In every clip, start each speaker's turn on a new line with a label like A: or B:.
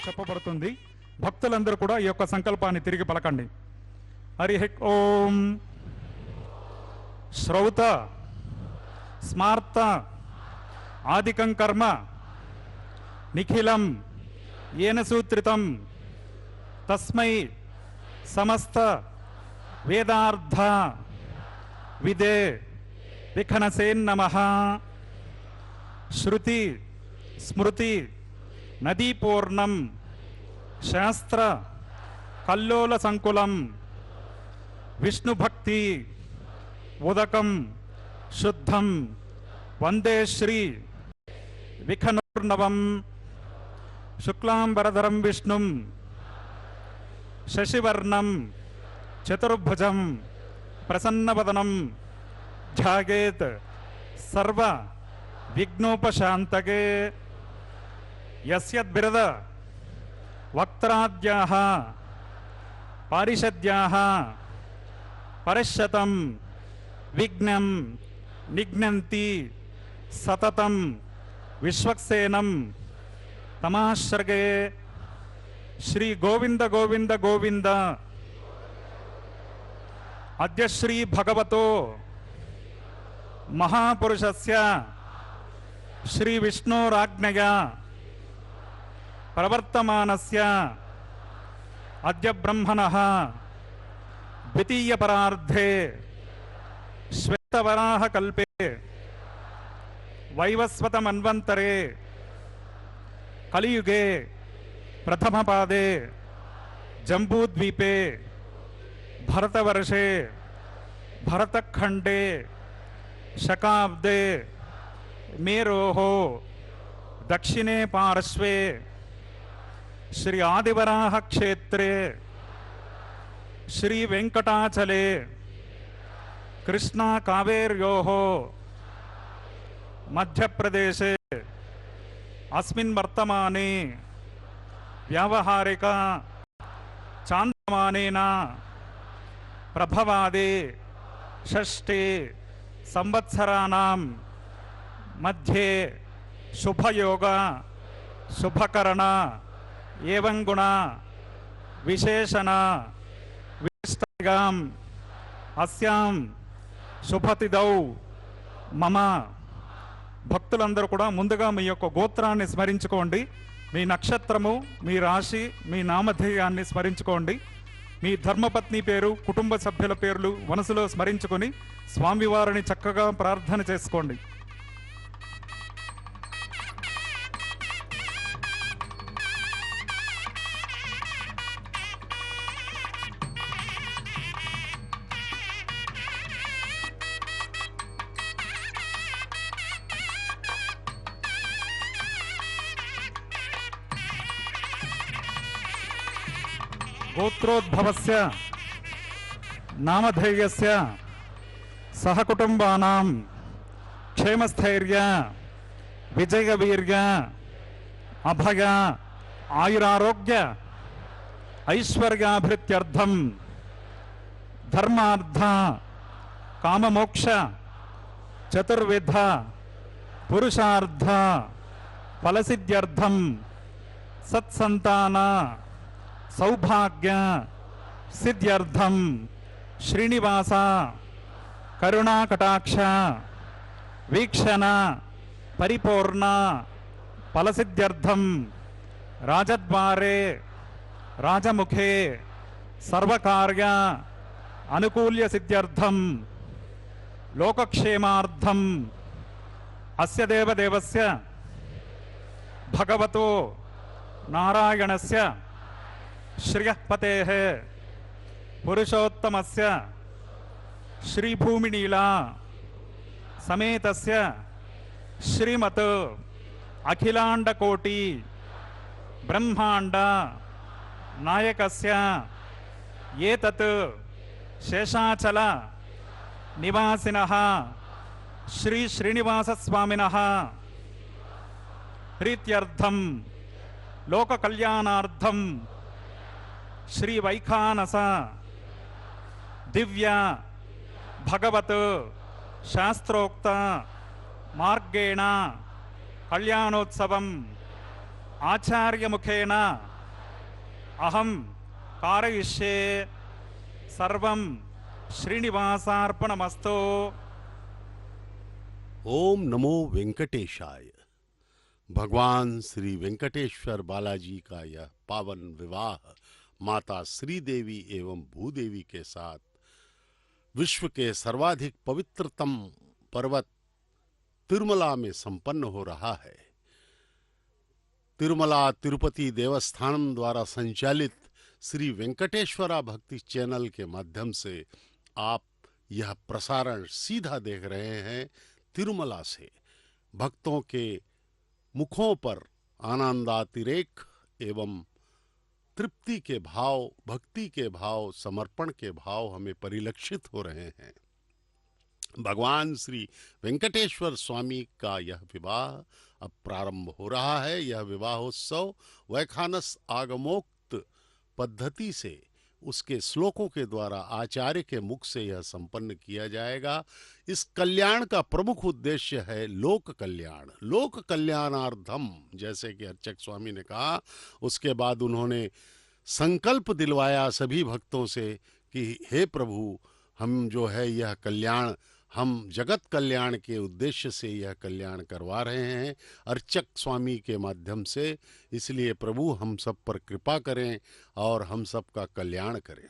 A: చెప్పబడుతుంది. భక్తులందరూ కూడా ఈ యొక్క సంకల్పాన్ని తిరిగి పలకండి. హరి ఓం శ్రౌత స్మార్త ఆదికం కర్మ నిఖిలం ఏన సూత్రితం తస్మై సమస్త వేదార్థ విదే విఖనసేన్నమః. శృతి స్మృతి నదీపూర్ణం శాస్త్ర కల్లోల సంకులం విష్ణుభక్తి ఉదకం శుద్ధం వందే శ్రీ విఖనూర్ణవం. శుక్లాంబరధరం విష్ణుం శశివర్ణం చతుర్భుజం ప్రసన్నవదనం ధ్యాయేత్ సర్వ విఘ్నోపశాంతకే. యస్యద్బిరద వక్త్రాద్యాః పారిషద్యాః పరిశతం విఘ్నం నిఘ్నంతి సతతం విశ్వక్సేనం తమాశ్రగే. శ్రీ గోవింద గోవింద గోవింద. అద్య శ్రీ భగవతో మహాపురుషస్య శ్రీ విష్ణోరాజ్ఞయా ప్రవర్తమానస్య अद्य ब्रह्मणः द्वितीय परार्धे श्वेतवराह कल्पे वैवस्वत मन्वन्तरे कलियुगे प्रथम पादे जम्बूद्वीपे भरतवर्षे भरतखंडे शकाब्दे मेरोः दक्षिणे पार्श्वे श्री आदिवराह क्षेत्रे श्री वेंकटाचले कृष्णा कावेर्योः मध्य प्रदेशे अस्मिन् वर्तमाने व्यावहारिक चांद्रमानेन प्रभवादे षष्ठे संवत्सराणां मध्ये शुभयोग शुभकरण एवं गुण विशेषण विशिष्टायाम् अस्यां శుభతిథౌ మమ. భక్తులందరూ కూడా ముందుగా మీ యొక్క గోత్రాన్ని స్మరించుకోండి, మీ నక్షత్రము, మీ రాశి, మీ నామధేయాన్ని స్మరించుకోండి. మీ ధర్మపత్ని పేరు, కుటుంబ సభ్యుల పేర్లు మనసులో స్మరించుకొని స్వామివారిని చక్కగా ప్రార్థన చేసుకోండి. गोत्रोद्भवस्य नामधेयस्य सहकुटुंबानां क्षेमस्थैर्य विजयवीर्य अभय आयुरारोग्य ऐश्वर्याभिवृद्ध्यर्थं धर्मार्थ काममोक्ष चतुर्विध पुरुषार्थ फलसिद्ध्यर्थं सत्संतान सौभाग्य सिद्ध्यर्थं श्रीनिवास करुणाकटाक्ष वीक्षण परिपूर्ण फलसिद्ध्यर्थं राजद्वारे राजमुखे सर्वकार्य अनुकूल्य सिद्ध्यर्थं लोकक्षेमार्थं अस्य देवदेवस्य भगवतो नारायणस्य श्रियःपतेः पुरुषोत्तमस्य श्रीभूमिनीला समेतस्य श्रीमत् अखिलांडकोटि ब्रह्मांड नायकस्य एतत् शेषाचल निवासिनः श्री श्रीनिवास स्वामिनः प्रीत्यर्थं लोक कल्याणार्थं श्री वैखानस दिव्य भगवत शास्त्रोक्त मार्गेण कल्याणोत्सवम् आचार्य मुखेन अहं कारयिष्ये सर्वं श्रीनिवासार्पणमस्तु.
B: ओम नमो वेंकटेशाय. भगवान श्री वेंकटेश्वर बालाजी का यह पावन विवाह माता श्रीदेवी एवं भूदेवी के साथ विश्व के सर्वाधिक पवित्रतम पर्वत तिरुमला में संपन्न हो रहा है. तिरुमला तिरुपति देवस्थानम द्वारा संचालित श्री वेंकटेश्वरा भक्ति चैनल के माध्यम से आप यह प्रसारण सीधा देख रहे हैं. तिरुमला से भक्तों के मुखों पर आनंदातिरेक एवं तृप्ति के भाव, भक्ति के भाव, समर्पण के भाव हमें परिलक्षित हो रहे हैं. भगवान श्री वेंकटेश्वर स्वामी का यह विवाह अब प्रारंभ हो रहा है. यह विवाहोत्सव वैखानस आगमोक्त पद्धति से उसके श्लोकों के द्वारा आचार्य के मुख से यह संपन्न किया जाएगा. इस कल्याण का प्रमुख उद्देश्य है लोक कल्याण, लोक कल्याणार्थम, जैसे कि अर्चक स्वामी ने कहा. उसके बाद उन्होंने संकल्प दिलवाया सभी भक्तों से कि हे प्रभु, हम जो है यह कल्याण हम जगत कल्याण के उद्देश्य से यह कल्याण करवा रहे हैं अर्चक स्वामी के माध्यम से। इसलिए प्रभु हम सब पर कृपा करें और हम सब का कल्याण करें।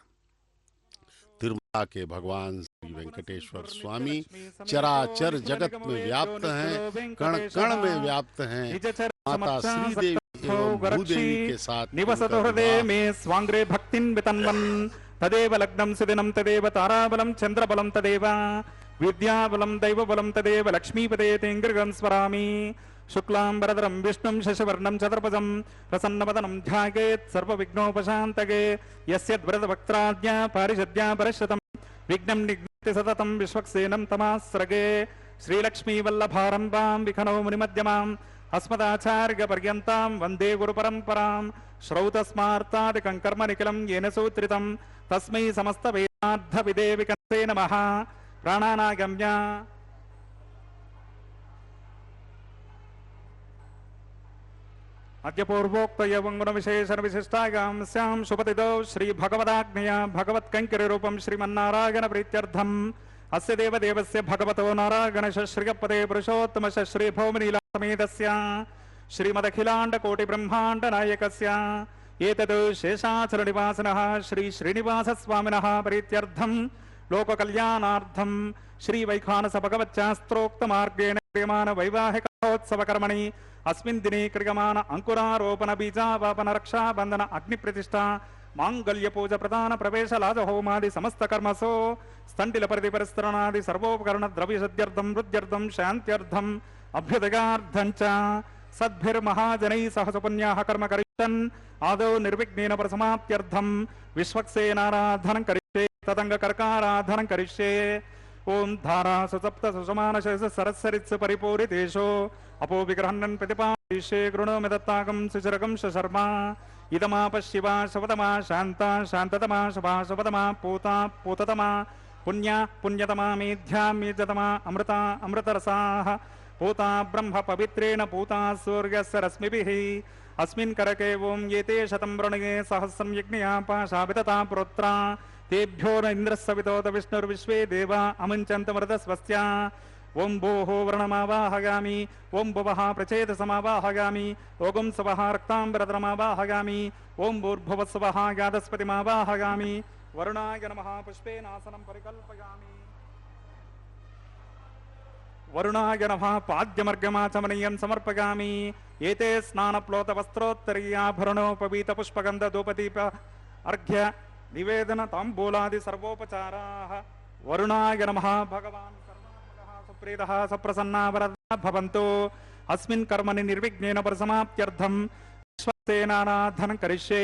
B: तिरुमला के भगवान श्री वेंकटेश्वर स्वामी चराचर जगत में व्याप्त हैं, कण कण में व्याप्त हैं। माता श्री देवी एवं भूदेवी के साथ
A: निवसतु हृदये मे स्वांग्रे भक्तिं वितन्वन् तदेव लग्नं सुदिनं तदेव ताराबलं चंद्रबलं तदेव विद्याबलं दैवबलं तदेव लक्ष्मीपदे तेङ्गृगं स्मरामि। शुक्लांबरधरं विष्णुं शशिवर्णं चतुर्भुजं प्रसन्नवदनं ध्यायेत् सर्वविघ्नोपशान्तये। यस्य वरदवक्त्राद्या पारिषद्या परश्रुतं विघ्नं निघ्नति सततं विश्वक्सेनं तमास्रगे। श्रीलक्ष्मीवल्लभारम्भां विखनौ मुनिमध्यमाम् अस्मदाचार्यपर्यन्तां वन्दे गुरुपरम्परां। श्रौतस्मार्तादिकं कर्म निखिलं येन सूत्रितं तस्मै समस्तवेदार्थविदे विकंसे नमः। प्राणानागम्य अद्य पूर्वोक्त यवंगुण विशेषण विशिष्टायां स्यां शुभतिदौ श्री भगवदाग्नया भगवत्कैंकर्यरूपं श्रीमन्नारायण प्रीत्यर्थम् अस्य देवदेवस्य भगवतो नारायणस्य श्रीपदे पुरुषोत्तमस्य श्री भौमनीला समेतस्य श्रीमदखिलाण्डकोटिब्रह्माण्ड नायकस्य एतद् शेषाचलनिवासिनः श्री श्रीनिवासस्वामिनः प्रीत्यर्थं लोककल्याणार्थं श्री वैखानस भगवच्चास्त्रोक्तमार्गेण क्रियमाण वैवाहिकोत्सवकर्मणि अस्मिन् दिने क्रियमाण अंकुरारोपण बीजावापन रक्षाबंधन अग्निप्रतिष्ठा मांगल्य पूजा प्रदान प्रवेश लाज होमादि समस्त कर्मसु स्तंडिल परिपरिस्तरणादि सर्वोपकरण द्रव्य सद्यर्थं वृद्ध्यर्थं शान्त्यर्थं अभ्युदयार्थं च सद्भिर्महाजनैः सह सुपुण्याः कर्म करिष्यन् आदौ निर्विघ्नेन परिसमाप्त्यर्थं विश्वक्सेनाराधनं करिष्ये तदङ्गकर्काराधनं करिष्ये। ओम धारा सुसप्त सुषमान शेष सरस्सरित्सु परिपूरितेषु अपो विग्रहणन् प्रतिपादिष्ये गृणोमि दत्ताकं सुचरकं शर्मा इदमाप शिवा शवतमा शान्ता शान्ततमा शुभा शुभतमा पूता पूततमा पुण्या पुण्यतमा मेध्या मेध्यतमा अमृता अमृतरसाः पूता ब्रह्म पवित्रेण पूता सूर्यस्य रश्मिभिः अस्मिन् करके ओम येते शतं वृणगे सहस्रं यज्ञया पाशावितता प्रोत्रा तेभ्यो न इंद्रस्सवितोत विष्णुर्विश्वे देवा अमुञ्चन्त मृतस्वस्या। ओम भोः वर्णमावाहयामि ओम भुवः प्रचेतसमावाहयामि ओगुं स्वः रक्ताम्बरधरमावाहयामि ओम भूर्भुवस्वः यादस्पतिमावाहयामि वरुणाय नमः पुष्पेनासनं परिकल्पयामि वरुणाय नमः पाद्यमर्घमाचमनीयं समर्पयामि एते स्नानप्लोतवस्त्रोत्तरीयाभरणोपवीतपुष्पगन्धधूपदीप अर्घ्य निवेदन तांबूलादि सर्वोपचाराः। वरुणाय नमः भगवान् सर्वात्मकः सुप्रीतः सप्रसन्ना वरदा भवन्तु। अस्मिन् कर्मणि निर्विघ्नेन परिसमाप्त्यर्थं विश्वक्सेनाराधनं करिष्ये।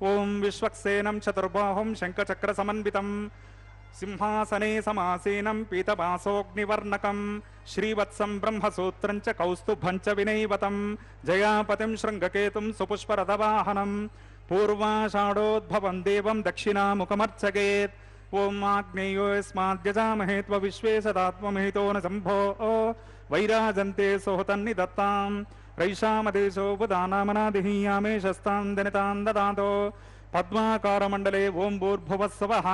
A: ओम विश्वक्सेनं चतुर्बाहुं शङ्खचक्रसमन्वितं सिंहासने समासीनं पीतवासोऽग्निवर्णकं श्रीवत्सं ब्रह्मसूत्रं च कौस्तुभं च विनैवतं जयापतिं शृङ्गकेतुं सुपुष्परथवाहनं पूर्वाषाढोद्भवं देवं दक्षिणामुखमर्चयेत्। ओम आग्नेयो यस्माद्यजामहे त्वविश्वे सदात्ममहितो न शम्भो वैराजन्ते सोहतन्निदत्तां रैषामदेशो बुधानामनादिः यामे शस्तां दनितां ददातो पद्माकारमण्डले ओम भूर्भुवस्सवः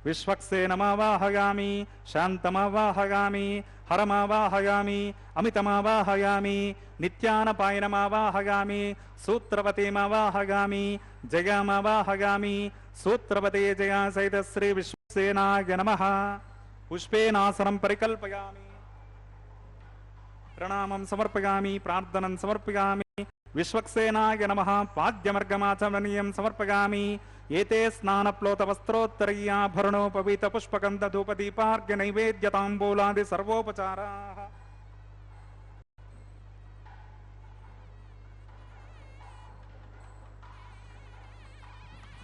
A: विश्वक्सेनमावाहयामि शान्तमावाहयामि हरमावाहयामि अमितमावाहयामि नित्यानपायनमावाहयामि सूत्रवतीमावाहयामि जयामावाहयामि सूत्रवते जया सहित श्री विश्वक्सेनाय नमः। पुष्पेनासनं परिकल्पयामि प्रणामं समर्पयामि प्रार्थनं समर्पयामि विश्वक्सेनाय नमः। पाद्यमर्घमाचमनीयं समर्पयामि एते स्नानप्लोतवस्त्रोत्तरीयाभरणोपवीतपुष्पगन्धधूपदीपार्घ्यनैवेद्यताम्बूलादि सर्वोपचाराः।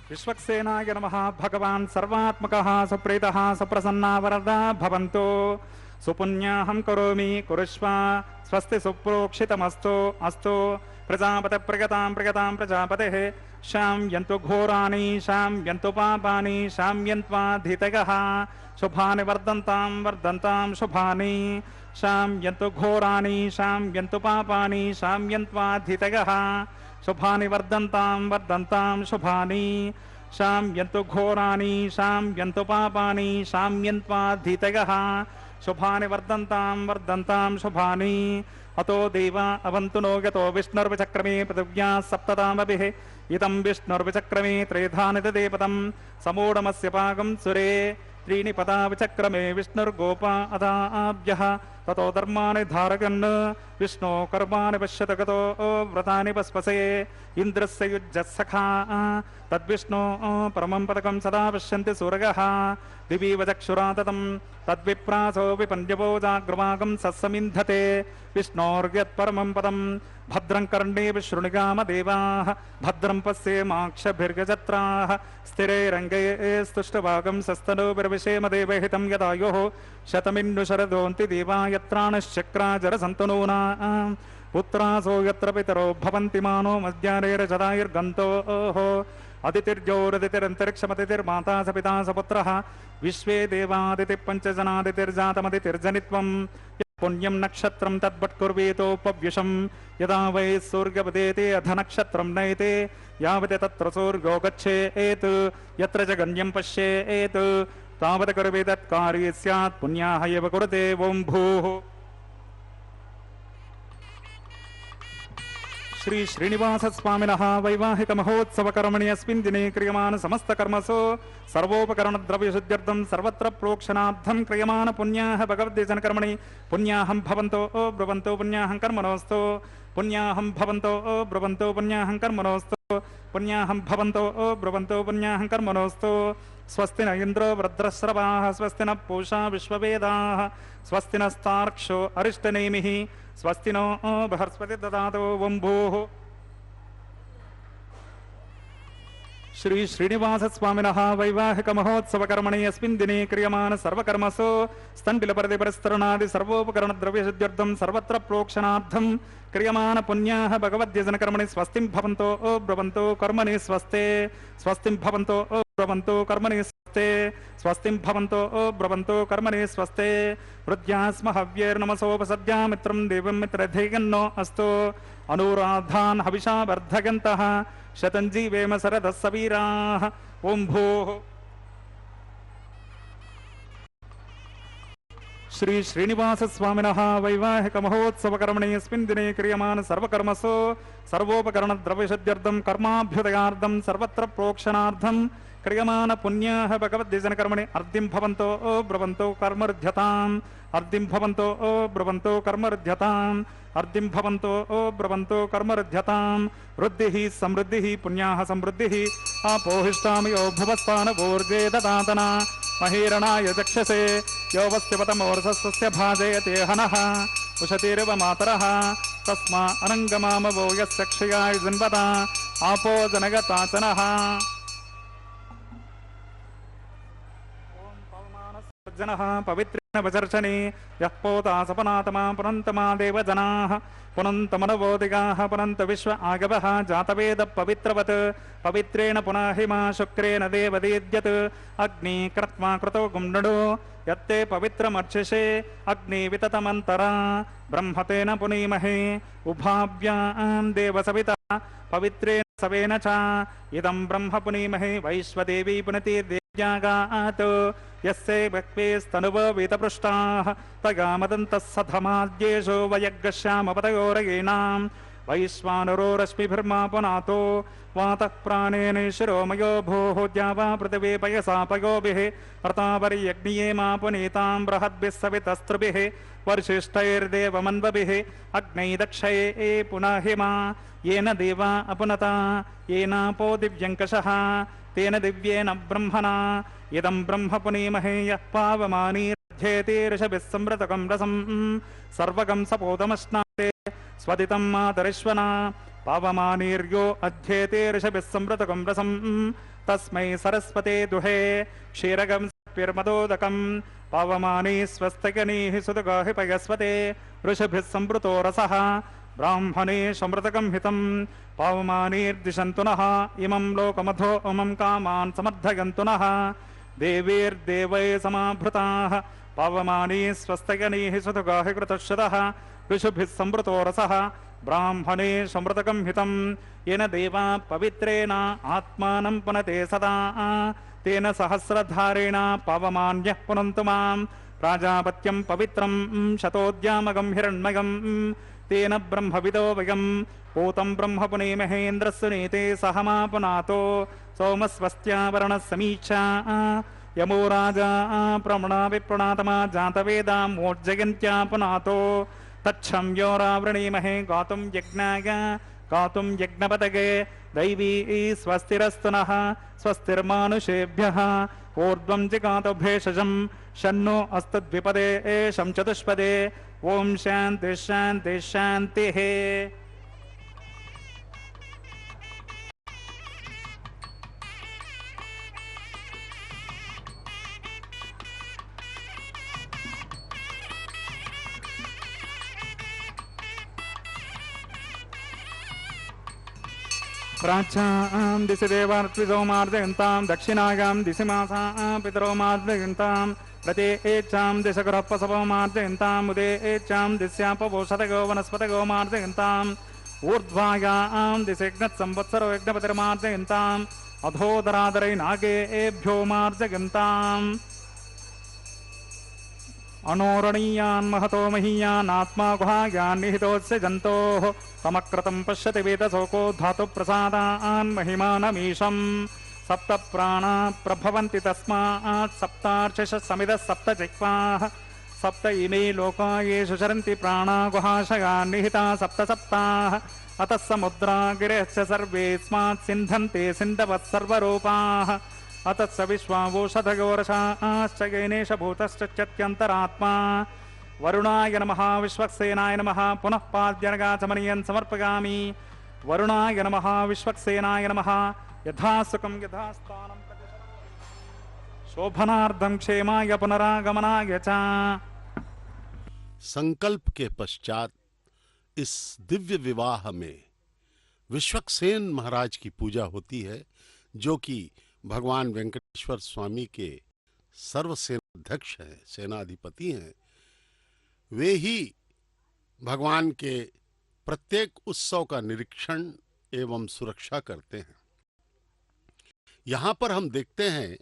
A: विश्वक्सेनाय नमः भगवान् सर्वात्मकः सुप्रीतः सप्रसन्ना वरदा भवन्तु। सुपुण्याहं करोमि कुरुष्व स्वस्ति सुप्रोक्षितमस्तु अस्तु। प्रजापते प्रगतां प्रजापतेः शाम्यन्तु घोराणि शाम्यन्तु पापानि शाम्यन्त्वाधितयः शुभानि वर्धन्तां शुभानि शाम्यन्तु घोराणि शाम्यन्तु पापानि शाम्यन्त्वाधितयः शुभानि वर्धन्तां शुभानि शाम्यन्तु घोराणि शाम्यन्तु पापानि शाम्यन्त्वाधितयः शुभानि वर्धन्तां वर्धन्तां शुभानि अतो देवा अवन्तु नो यतो विष्णुर्विचक्रमे पृथिव्या सप्ततामभिः इदं विष्णुर्विचक्रमे त्रेधानि ददेपदं समूढमस्य पाकं सुरे त्रीणि पदा विचक्रमे विष्णुर्गोपा अदाभ्यः ततो धर्माणि धारयन् विष्णो कर्माणि पश्यत गतो व्रतानि पस्पसे इन्द्रस्य युज्यसखा तद्विष्णो परमं पदकं सदा पश्यन्ति सूरगः दिवि वचक्षुरा ततं तद्विप्रासो विपन्यवो जाग्रवागं सत्समिन्धते विष्णोर्यत्परमं पदं भद्रं कर्णेभिः शृणुगामदेवाः भद्रं पश्येमाक्षभिर्गजत्राः स्थिरैरङ्गैः स्तुष्टभागं सस्तनोभिर्विषेम देवहितं यदायुः शतमिन्नु शरदोऽन्ति देवा यत्राणश्चक्राजरसन्तनूना पुत्रासो यत्र पितरो भवन्ति मानो मध्यानेरजदायुर्गन्तोः अदितिर्जोरदितिरन्तरिक्षमदितिर्माता स पिता स पुत्रः विश्वे देवादितिः पञ्चजनादितिर्जातमदितिर्जनित्वम् पुण्यं नक्षत्रं तद्वट्कुर्वेतोपव्युषं यदा वै सूर्यपदेते अध नक्षत्रं नयते यावत् तत्र सूर्यो गच्छेत् यत्र च गण्यं पश्येत् तावत् कर्वेदत् कार्ये स्यात् पुण्याः एव कुरुते ओं भूः श्री श्रीनिवास स्वामिनः वैवाहिक महोत्सव कर्मणि अस्मिन् दिने क्रियमाण समस्त कर्मसु सर्वोपकरण द्रव्य शुद्ध्यर्थं सर्वत्र प्रोक्षणार्थं क्रियमाण पुण्याः भगवद्देशन कर्मणि पुण्याहं भवन्तो ब्रुवन्तो पुण्याहं कर्मणोऽस्तु पुण्याहं भवन्तो ब्रुवन्तो पुण्याहं कर्मणोऽस्तु पुण्याहं भवन्तो ब्रुवन्तो पुण्याहं कर्मणोऽस्तु स्वस्ति न इन्द्रो वृद्रश्रवाः स्वस्ति न पूषा विश्ववेदाः स्वस्ति नस्तार्क्ष्यो अरिष्टनेमिः स्वस्ति नो बृहस्पति ददातु ओं भूः श्री श्रीनिवास स्वामिनः वैवाहिक महोत्सव कर्मणि अस्मिन् दिने क्रियमाण सर्वकर्मसु स्तण्डिलपरदिपरिस्तरणादि सर्वोपकरण द्रव्य शुद्ध्यर्थं सर्वत्र प्रोक्षणार्थं क्रियमाण पुण्याः भगवद्देशन कर्मणि स्वस्तिं भवन्तो ब्रुवन्तो कर्मणि स्वस्ते स्वस्तिं भवन्तो ब्रुवन्तो कर्मणि स्वस्ते स्वस्तिं भवन्तो ब्रुवन्तो कर्मणि स्वस्ते वृद्ध्यास्म हव्यैर्नमसोपसद्या मित्रं देवं मित्रधेयन्नो अस्तु अनुराधान् हविषा वर्धयन्तः शतं जीवेम शरदः सवीराः ओं भूः श्री श्रीनिवास स्वामिनः वैवाहिक महोत्सव कर्मणि अस्मिन् दिने क्रियमाण सर्वकर्मसु सर्वोपकरण द्रव्यशुद्ध्यर्थं कर्माभ्युदयार्थं सर्वत्र प्रोक्षणार्थं क्रियमाण पुण्याः भगवद्देशन कर्मणि अर्धिं भवन्तो ब्रुवन्तो कर्मर्ध्यताम् अर्धिं भवन्तो ब्रुवन्तो कर्मर्ध्यताम् अर्धिं भवन्तो ब्रुवन्तो कर्मर्ध्यताम् वृद्धिः समृद्धिः पुण्याः समृद्धिः आपोहिष्टामयो भुवस्तानवोर्जे ददातना महीरणाय चक्षसे यो वस्तिपतमोर्धस्य भाजयते हनः उशतीरिव मातरः तस्मा अनङ्गमामवो यस्य क्षयाय जन्मता आपो जनगताचनः जनः पवित्रेण वचर्चने यः पोता सपनातमा पुनन्तमा देवजनाः पुनन्तमनवोदिगाः पुनन्त विश्व आगवः जातवेद पवित्रवत् पवित्रेण पुनः हिमा शुक्रेण देवदीद्यत् अग्नि कृत्वा कृतो गुण्डो यत्ते पवित्रमर्चिषे अग्नि विततमन्तरा ब्रह्मतेन पुनीमहे उभाभ्यां देवसविता पवित्रेण सवेन च इदं ब्रह्म पुनीमहे वैश्वदेवी पुनतिर्देव्यागात् यस्यै भक्वेस्तनुव वीतपृष्टाः तगामदन्तः सधमाद्येषो वयग्श्यामपतयोरयेणां वैश्वानरो रश्मिभिर्मा पुनातो वातः प्राणेन शिरोमयो भोः द्यावा पृथिवी पयसा पयोभिः प्रतापरियज्ञिये मा पुनीतां बृहद्भिः सवितस्त्रिभिः वर्षिष्ठैर्देवमन्वभिः अग्नै दक्षये पुनः हिमा येन देवा अपुनता येनापो दिव्यङ्कषः तेन दिव्येन ब्रह्मणा इदं ब्रह्म पुनीमहे यः पावमानीर्ध्येते ऋषभिः संवृतकं रसं सर्वगं सपोतमश्नाते स्वदितं मातरिश्वना पावमानीर्यो अध्येते ऋषभिः संवृतकं रसं तस्मै सरस्वते दुहे क्षीरगं सप्यर्मदोदकं पावमानी स्वस्तगनीः सुदगाहि पयस्वते ऋषभिः संवृतो रसः ब्राह्मणे समृतकं हितं पावमानीर्दिशन्तु नः इमं लोकमधो उमं कामान् समर्थयन्तु नः देवीर्देवै समाभृताः पावमानी स्वस्तगनीः सुदगाहि कृतश्रुतः ऋषभिः संवृतो रसः ब्राह्मणे समृतकं हितं येन देवा पवित्रेण आत्मानं पुनते सदा तेन सहस्रधारेण पावमान्यः पुनन्तु मां प्राजापत्यं पवित्रं शतोद्यामगं हिरण्मयं तेन ब्रह्मविदो वयं पूतं ब्रह्म पुनेमहेन्द्रस्य नीते सहमा पुनातो सोमस्वस्त्यावरणः समीक्षा यमो राजा प्रमणा विप्रणातमा जातवेदां मोज्जयन्त्या पुनातो तच्छं योरावृणीमहे गातुं यज्ञाय गातुं यज्ञपतगे दैवी स्वस्तिरस्तु नः स्वस्तिर्मानुषेभ्यः ऊर्ध्वं जिगातो भेषजं शन्नो अस्तद्विपदे शं चतुष्पदे ओम शांति शांति शांति है। प्राच्यां दिशि देवार्त्विजो मार्जयन्तां दक्षिणायां दिशि मासां पितरो मार्जयन्तां प्रते एच्चां दिशगृहपसवो मार्जयन्ताम् उदे एच्चां दिश्यापवोषधगो वनस्पतगो मार्जयन्ताम् ऊर्ध्वायां दिशेग्नत्संवत्सरो यज्ञपतिर्मार्जयन्ताम् अधोदरादरै नागेभ्यो मार्जयन्ताम् अनोरणीयान् महतो महीयान् आत्मा गुहायान् निहितोऽस्य जन्तोः तमक्रतं पश्यति वेदशोको धातुप्रसादान् महिमानमीशम् सप्त प्राणा प्रभवन्ति तस्मात् सप्तार्चिषः समिदः सप्त जिह्वाः सप्त इमे लोका येषु चरन्ति प्राणा गुहाशयान् निहिता सप्त सप्ताः अतः समुद्रा गिरश्च सर्वेऽस्मात् सिन्धन्ते सिन्धवः सर्वरूपाः अतः स विश्वावोषधगोरसाश्च गैनेश भूतश्चत्यन्तरात्मा वरुणाय नमः विश्वक्सेनाय नमः पुनः पाद्यर्गाचमनीयं समर्पयामि वरुणाय नमः विश्वक्सेनाय नमः यथा सुखं यथा स्थानं शोभनार्धं क्षेमाय पुनरागमनाय च।
B: संकल्प के पश्चात इस दिव्य विवाह में विश्वक्सेन महाराज की पूजा होती है, जो कि भगवान वेंकटेश्वर स्वामी के सर्वसेनाध्यक्ष हैं, सेनाधिपति हैं। वे ही भगवान के प्रत्येक उत्सव का निरीक्षण एवं सुरक्षा करते हैं। यहाँ पर हम देखते हैं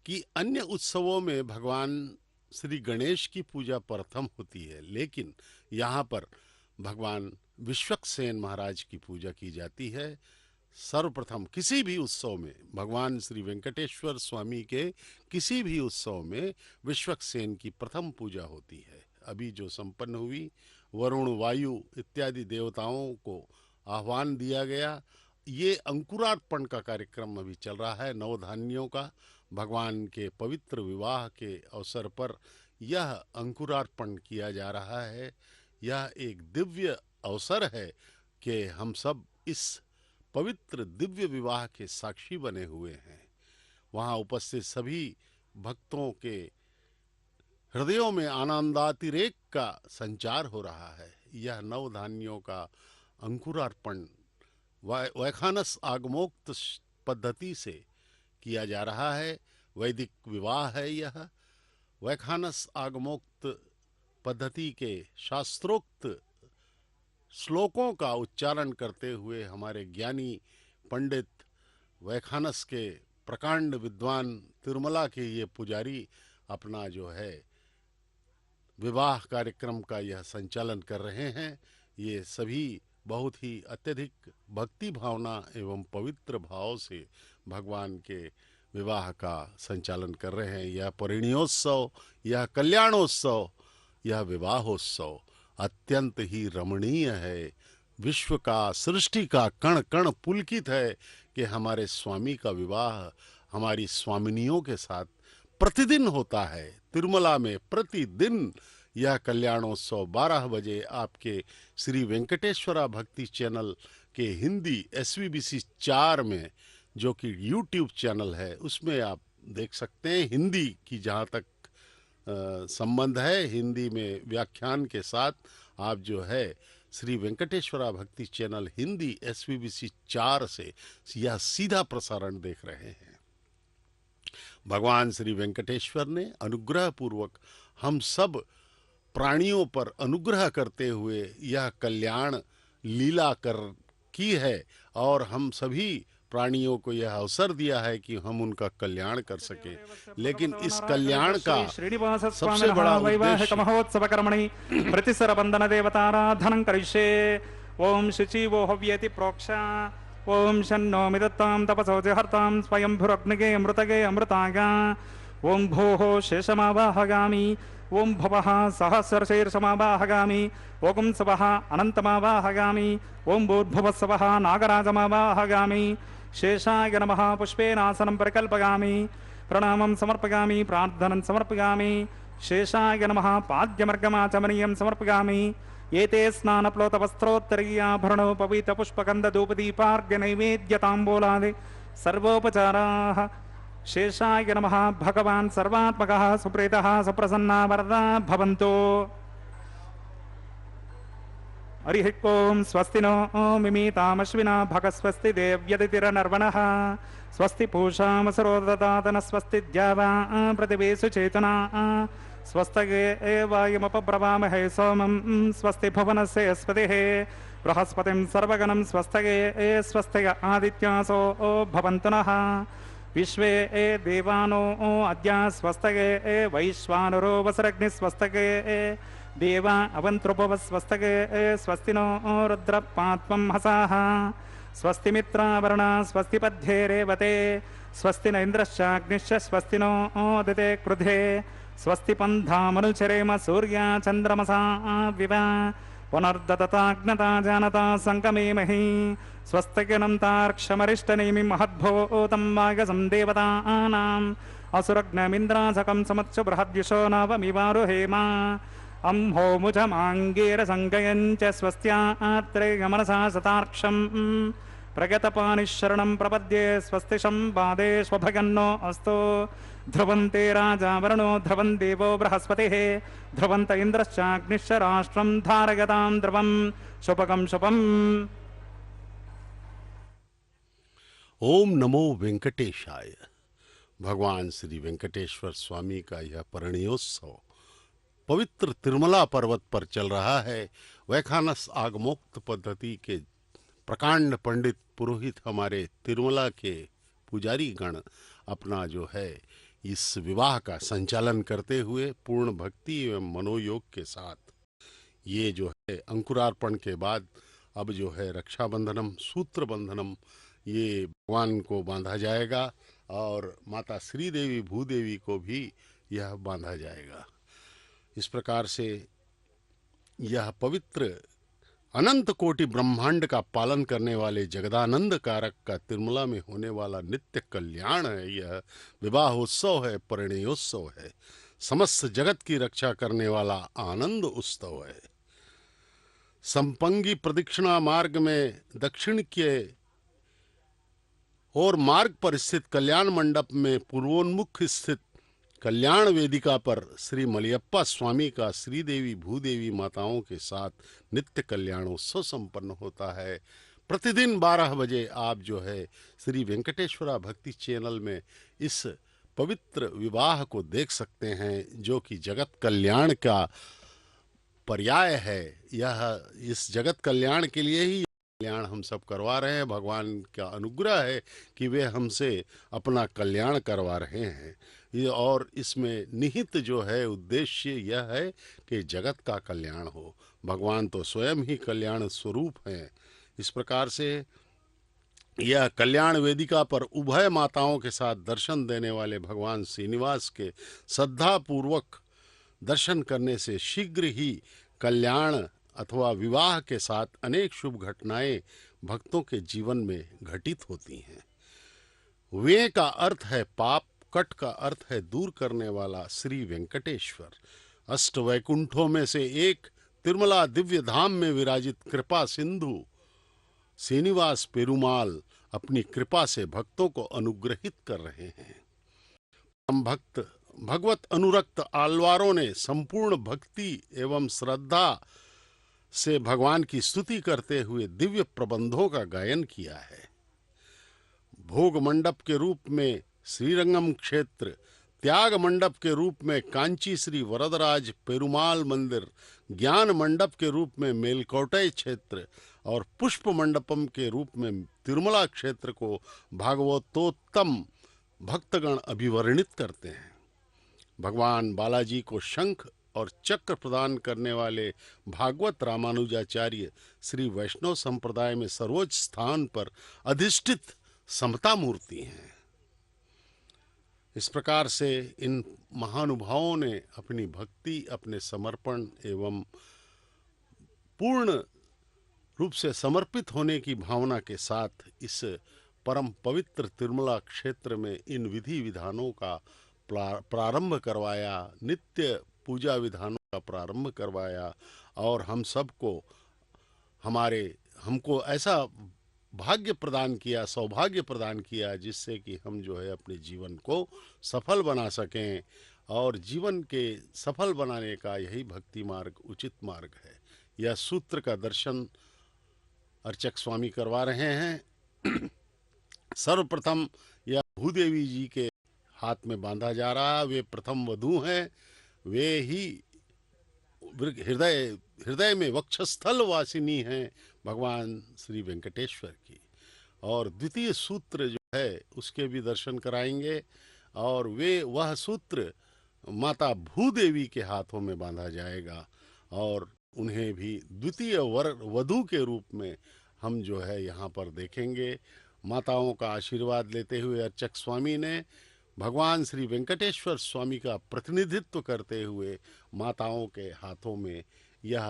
B: कि अन्य उत्सवों में भगवान श्री गणेश की पूजा प्रथम होती है, लेकिन यहाँ पर भगवान विश्वक्सेन महाराज की पूजा की जाती है। सर्वप्रथम किसी भी उत्सव में भगवान श्री वेंकटेश्वर स्वामी के किसी भी उत्सव में विश्वक्सेन की प्रथम पूजा होती है। अभी जो संपन्न हुई, वरुण, वायु इत्यादि देवताओं को आह्वान दिया गया। ये अंकुरार्पण का कार्यक्रम अभी चल रहा है, नवधान्यों का। भगवान के पवित्र विवाह के अवसर पर यह अंकुरार्पण किया जा रहा है। यह एक दिव्य अवसर है कि हम सब इस पवित्र दिव्य विवाह के साक्षी बने हुए हैं। वहाँ उपस्थित सभी भक्तों के हृदयों में आनंदातिरेक का संचार हो रहा है। यह नवधान्यों का अंकुरार्पण वैखानस आगमोक्त पद्धति से किया जा रहा है। वैदिक विवाह है यह। वैखानस आगमोक्त पद्धति के शास्त्रोक्त श्लोकों का उच्चारण करते हुए हमारे ज्ञानी पंडित वैखानस के प्रकांड विद्वान तिरुमला के ये पुजारी अपना जो है विवाह कार्यक्रम का यह संचालन कर रहे हैं। ये सभी बहुत ही अत्यधिक भक्ति भावना एवं पवित्र भाव से भगवान के विवाह का संचालन कर रहे हैं। यह परिणयोत्सव, यह कल्याणोत्सव, यह विवाहोत्सव अत्यंत ही रमणीय है। विश्व का, सृष्टि का कण कण पुलकित है कि हमारे स्वामी का विवाह हमारी स्वामिनियों के साथ प्रतिदिन होता है। तिरुमला में प्रतिदिन यह कल्याणोत्सव 12 बजे आपके श्री वेंकटेश्वरा भक्ति चैनल के हिंदी SVBC 4 में, जो कि YouTube चैनल है, उसमें आप देख सकते हैं। हिंदी की जहाँ तक संबंध है, हिंदी में व्याख्यान के साथ आप जो है श्री वेंकटेश्वरा भक्ति चैनल हिंदी SVBC 4 से यह सीधा प्रसारण देख रहे हैं। भगवान श्री वेंकटेश्वर ने अनुग्रह पूर्वक हम सब प्राणियों पर अनुग्रह करते हुए यह कल्याण लीला कर की है, और हम सभी प्राणियों को यह अवसर दिया है कि हम उनका कल्याण कर सकें, लेकिन इस कल्याण का
A: श्रीनिवास
B: सबसे बड़ा
A: वैवाहिक
B: उद्देश्य
A: महोत्सव कर्मणि प्रतिसर बंधन देवताराधनं करिष्ये। ओम शुचिवो हव्येति प्रोक्षा। ओम शन्नो मिदत्तां तपसो जहर्तां स्वयंभुरग्निगे अमृतगे अमृतागा। ओम भोः शेषमावाहगामि। ओम भवः सहस्रशीर्षमावाहगामि। ओम सवः अनन्तमावाहगामि। ओम भूर्भुवस्सवः नागराजमावाहगामि। शेषाय नमः पुष्पेनासनं परिकल्पयामि। प्रणामं समर्पयामि, प्रार्थनं समर्पयामि। शेषाय नमः पाद्यमर्गमाचमनीयं समर्पयामि। एते स्नानप्लोतवस्त्रोत्तरीयाभरणोपवीतपुष्पगन्धधूपदीपार्घ्यनैवेद्यताम्बूलादि सर्वोपचाराः। शेषाय नमः। भगवान् सर्वात्मकः सुप्रीतः सुप्रसन्ना वरदा भवन्तु। हरिः ओं। स्वस्ति नो मिमीतामश्विना भगस्वस्ति देव्यदितिरनर्वणः। स्वस्ति पूषा मसरोददातन स्वस्ति द्यावा प्रतिवेशु चेतना। स्वस्तगे वायुमपब्रवामहे सोमं स्वस्ति भुवनस्य स्पतिः बृहस्पतिं सर्वगणं स्वस्तगे स्वस्ति आदित्यासो भवन्तु नः। विश्वे देवानो अद्य स्वस्तगे वैश्वानरो वसरग्नि स्वस्तगे देवा अवन्त्रुपव स्वस्तगे स्वस्ति नो रुद्रपात्वं हसाः। स्वस्ति मित्रावरुणा स्वस्ति पद्ये रेवते स्वस्ति न इन्द्रश्चाग्निश्च स्वस्ति नो दिते क्रुधे स्वस्ति पन्थामनुचरेम सूर्या चन्द्रमसा विवा पुनर्दतताग्नता जानता सङ्कमेमहि। स्वस्तिगणन्तार्क्षमरिष्टनेमि महद्भूतं वागसं देवतानाम् असुरग्नमिन्द्रासकं समत्सु बृहद्युषो नवमिवारुहेम। अंहो मुझमाङ्गेरसङ्गयञ्च स्वस्त्यात्रेयमनसा सतार्क्षम् प्रगतपानिशरणं प्रपद्ये। स्वस्ति संवादे स्वभगन्नो अस्तु। ध्रुवन्ते राजा वरुणो ध्रुवं देवो बृहस्पतिः ध्रुवन्त इन्द्रश्चाग्निश्च राष्ट्रं धारयतां ध्रुवं शुभगं शुभम्।
B: ओम नमो वेंकटेशाय। भगवान श्री वेंकटेश्वर स्वामी का यह परिणयोत्सव पवित्र तिरुमला पर्वत पर चल रहा है। वैखानस आगमोक्त पद्धति के प्रकांड पंडित पुरोहित हमारे तिरुमला के पुजारी गण अपना जो है इस विवाह का संचालन करते हुए पूर्ण भक्ति एवं मनोयोग के साथ ये जो है अंकुरार्पण के बाद अब जो है रक्षाबंधनम सूत्र बंधनम ये भगवान को बांधा जाएगा और माता श्रीदेवी भूदेवी को भी यह बांधा जाएगा। इस प्रकार से यह पवित्र अनंत कोटि ब्रह्मांड का पालन करने वाले जगदानंद कारक का तिरुमला में होने वाला नित्य कल्याण है। यह विवाहोत्सव है, परिणयोत्सव है, समस्त जगत की रक्षा करने वाला आनंद उत्सव है। संपंगी प्रदक्षिणा मार्ग में दक्षिण के और मार्ग पर स्थित कल्याण मंडप में पूर्वोन्मुख स्थित कल्याण वेदिका पर श्री मलयप्पा स्वामी का श्रीदेवी भूदेवी माताओं के साथ नित्य कल्याणोत्सव संपन्न होता है। प्रतिदिन 12 बजे आप जो है श्री वेंकटेश्वरा भक्ति चैनल में इस पवित्र विवाह को देख सकते हैं, जो कि जगत कल्याण का पर्याय है। यह इस जगत कल्याण के लिए ही कल्याण हम सब करवा रहे हैं। भगवान का अनुग्रह है कि वे हमसे अपना कल्याण करवा रहे हैं। और इसमें निहित जो है उद्देश्य यह है कि जगत का कल्याण हो। भगवान तो स्वयं ही कल्याण स्वरूप हैं। इस प्रकार से यह कल्याण वेदिका पर उभय माताओं के साथ दर्शन देने वाले भगवान श्रीनिवास के श्रद्धापूर्वक दर्शन करने से शीघ्र ही कल्याण अथवा विवाह के साथ अनेक शुभ घटनाएं भक्तों के जीवन में घटित होती हैं। वे का अर्थ है पाप, कट का अर्थ है दूर करने वाला श्री वेंकटेश्वर। अष्ट वैकुंठों में से एक तिरुमला दिव्य धाम में विराजित कृपा सिंधु श्रीनिवास पेरुमाल अपनी कृपा से भक्तों को अनुग्रहित कर रहे हैं। हम भक्त भगवत अनुरक्त आलवारों ने संपूर्ण भक्ति एवं श्रद्धा से भगवान की स्तुति करते हुए दिव्य प्रबंधों का गायन किया है। भोग मंडप के रूप में श्रीरंगम क्षेत्र, त्याग मंडप के रूप में कांची श्री वरदराज पेरुमाल मंदिर, ज्ञान मंडप के रूप में मेलकोटई क्षेत्र और पुष्प मंडपम के रूप में तिरुमला क्षेत्र को भागवतोत्तम भक्तगण अभिवर्णित करते हैं। भगवान बालाजी को शंख और चक्र प्रदान करने वाले भागवत रामानुजाचार्य श्री वैष्णव संप्रदाय में सर्वोच्च स्थान पर अधिष्ठित समता मूर्ति हैं। इस प्रकार से इन महानुभावों ने अपनी भक्ति, अपने समर्पण एवं पूर्ण रूप से समर्पित होने की भावना के साथ इस परम पवित्र तिरुमला क्षेत्र में इन विधि विधानों का प्रारंभ करवाया, नित्य पूजा विधानों का प्रारंभ करवाया और हम सबको हमको ऐसा भाग्य प्रदान किया, सौभाग्य प्रदान किया जिससे कि हम जो है अपने जीवन को सफल बना सकें। और जीवन के सफल बनाने का यही भक्ति मार्ग उचित मार्ग है। यह सूत्र का दर्शन अर्चक स्वामी करवा रहे हैं। सर्वप्रथम यह भूदेवी जी के हाथ में बांधा जा रहा है। वे प्रथम वधू हैं, वे ही हृदय में वक्षस्थल वासिनी हैं भगवान श्री वेंकटेश्वर की। और द्वितीय सूत्र जो है उसके भी दर्शन कराएंगे और वह सूत्र माता भूदेवी के हाथों में बांधा जाएगा और उन्हें भी द्वितीय वधू के रूप में हम जो है यहाँ पर देखेंगे। माताओं का आशीर्वाद लेते हुए अर्चक स्वामी ने भगवान श्री वेंकटेश्वर स्वामी का प्रतिनिधित्व करते हुए माताओं के हाथों में यह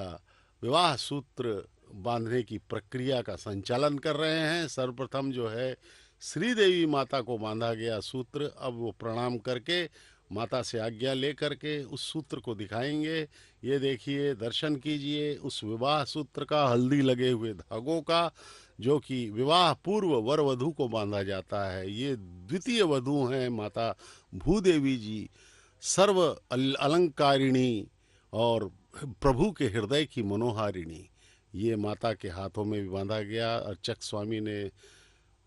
B: विवाह सूत्र बांधने की प्रक्रिया का संचालन कर रहे हैं। सर्वप्रथम जो है श्री देवी माता को बांधा गया सूत्र, अब वो प्रणाम करके माता से आज्ञा ले करके उस सूत्र को दिखाएंगे। ये देखिए, दर्शन कीजिए उस विवाह सूत्र का, हल्दी लगे हुए धागों का, जो कि विवाह पूर्व वर वधू को बांधा जाता है। ये द्वितीय वधू हैं माता भूदेवी जी, सर्व अलंकारिणी और प्रभु के हृदय की मनोहारिणी। ये माता के हाथों में भी बांधा गया। अर्चक स्वामी ने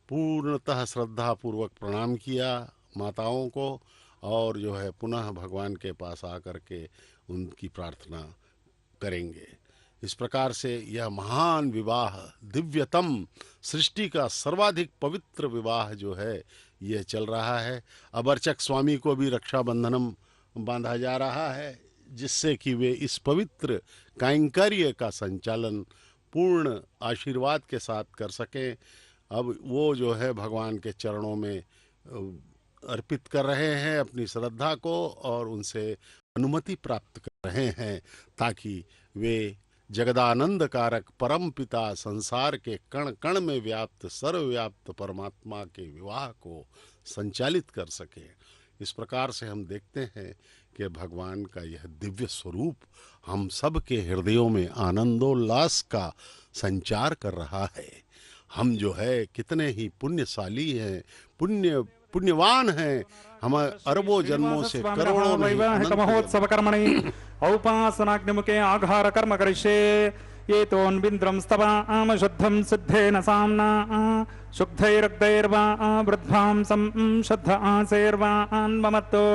B: पूर्णतः श्रद्धा पूर्वक प्रणाम किया माताओं को और जो है पुनः भगवान के पास आकर के उनकी प्रार्थना करेंगे। इस प्रकार से यह महान विवाह, दिव्यतम, सृष्टि का सर्वाधिक पवित्र विवाह जो है यह चल रहा है। अब अर्चक स्वामी को भी रक्षाबंधनम बांधा जा रहा है जिससे कि वे इस पवित्र कैंकर्य का संचालन पूर्ण आशीर्वाद के साथ कर सकें। अब वो जो है भगवान के चरणों में अर्पित कर रहे हैं अपनी श्रद्धा को और उनसे अनुमति प्राप्त कर रहे हैं ताकि वे जगदानंद कारक परम पिता संसार के कण कण में व्याप्त सर्वव्याप्त परमात्मा के विवाह को संचालित कर सके। इस प्रकार से हम देखते हैं कि भगवान का यह दिव्य स्वरूप हम सब के हृदयों में आनंदोल्लास का संचार कर रहा है। हम जो है कितने ही पुण्यशाली हैं, पुण्यवान हैं। हम अरबों जन्मों से करोड़ों
A: वैवाहिक महोत्सव कर्मणि औपासनाग्निमुखे आघार कर्म करिष्ये ये तोन्विन्द्रं स्तवाम शुद्धं सिद्धेन साम्ना शुद्धैरग्धैर्वा वृद्धां सं शुद्ध आसेर्वान् ममत्तो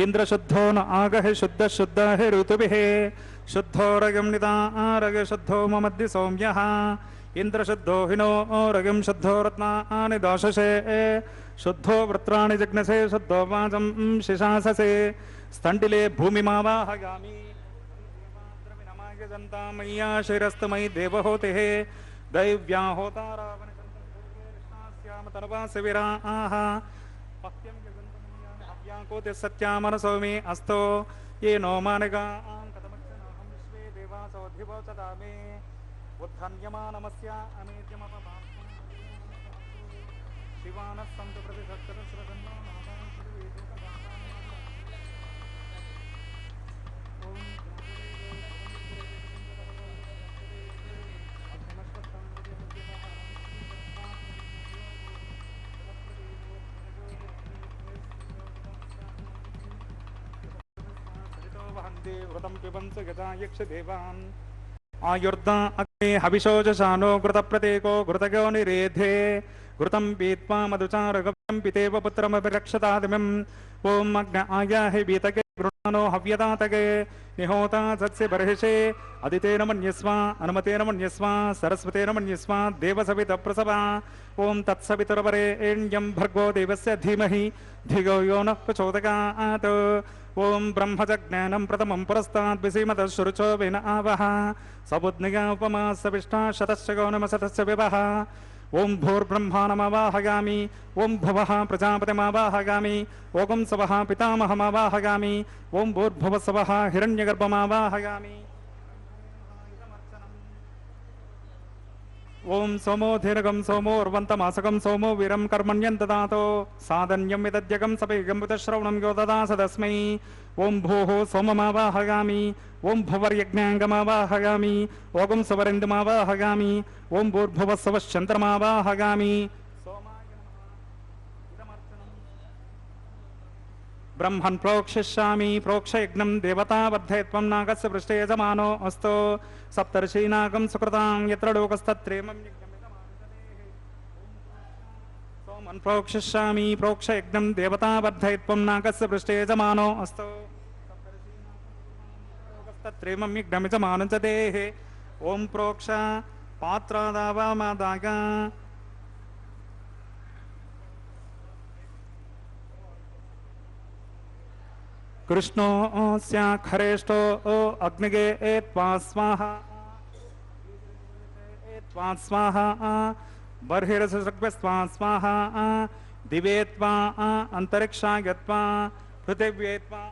A: इंद्र शुद्धो न आगहे शुद्ध शुद्ध हे ऋतुभिः शुद्धो रगं निदारग शुद्धो ममद्दि सौम्यः इंद्र शुद्धो हिनो रगं शुद्धो रत्नानि दाशसे शुद्धो वृत्राणि जिग्नसे शुद्धो वाचं शिशाससे स्तण्डिले भूमिमावाहयामि द्रविणमाय जनता मय्या शिरस्तमयि देवहोतिः दैव्या होतारावनिश्याम तनवासि विराः पक्यं हव्याकोति सत्यामनसो मे अस्तो ये नो मानिगां कथमक्षनाहं विश्वे देवासोऽधिवो सदामे उद्धन्यमानमस्य अमेत्यमपभां शिवानः सन्तु प्रतिशक्तरस्रसन्नो नादां व्रतं पिबन्स गजा यक्षदेवान् आयुर्दा अग्ने हविषोजशानो घृतप्रतीको घृतगो निरेधे घृतं पीत्वा मधुचारगव्यं पितेव पुत्रमभिरक्षतादिमम् ॐ अग्न आयाहि बीतके गृणान् हव्यमानो हव्यदातगे निहोता सत्स्य बर्हिषे अदितेन मन्यस्व अनुमतेन मन्यस्व सरस्वतेन मन्यस्व देवसवितप्रसवा ओं तत्सवितुर्वरेण्यं भर्गो देवस्य धीमहि धियो यो नः प्रचोदयात् ओं ब्रह्मजज्ञानं प्रथमं पुरस्ताद् विसीमतश्रुचो विन आवः सबुद्निगा उपमा सविष्टा शतश्च गौनमशतस्य विवः ओं भूर्ब्रह्मा नमवाहयामि ओं भुवः प्रजापतिमावाहयामि ओं सवः पितामहमावाहयामि ओं भूर्भुवस्सवः हिरण्यगर्भमावाहयामि ओं सोमो धीरगं सोमो उर्वन्तमासकं सोमो वीरं कर्मण्यं ददातो साधन्यं विदद्यगं सपेगं बुतश्रवणं यो ददास तस्मै ओं भूः सोममावाहयामि ओं भुवर्यज्ञाङ्गमावाहयामि ओं सुवरेन्दुमावाहयामि ओं भूर्भुवस्सवश्चन्द्रमावाहयामि ब्रह्मन् प्रोक्षिष्यामि प्रोक्षयज्ञं देवता वर्धयत्वं नागस्य पृष्ठे यजमानो अस्तु सप्तर्षीनागं सुकृतां यत्र लोकस्तत्रेमं सोमन् प्रोक्षिष्यामि प्रोक्षयज्ञं देवता वर्धयत्वं नागस्य पृष्ठे यजमानो अस्तु लोकस्तत्रेमं यज्ञमिजमानं च देहे ॐ प्रोक्ष पात्रादावामादाय कृष्णो स्या खरेष्टो अग्निगे त्वा स्वाहा त्वा स्वाहा बर्हिरसृग्स्वा स्वाहा दिवे त्वा अंतरिक्षाय त्वा पृथिव्ये त्वा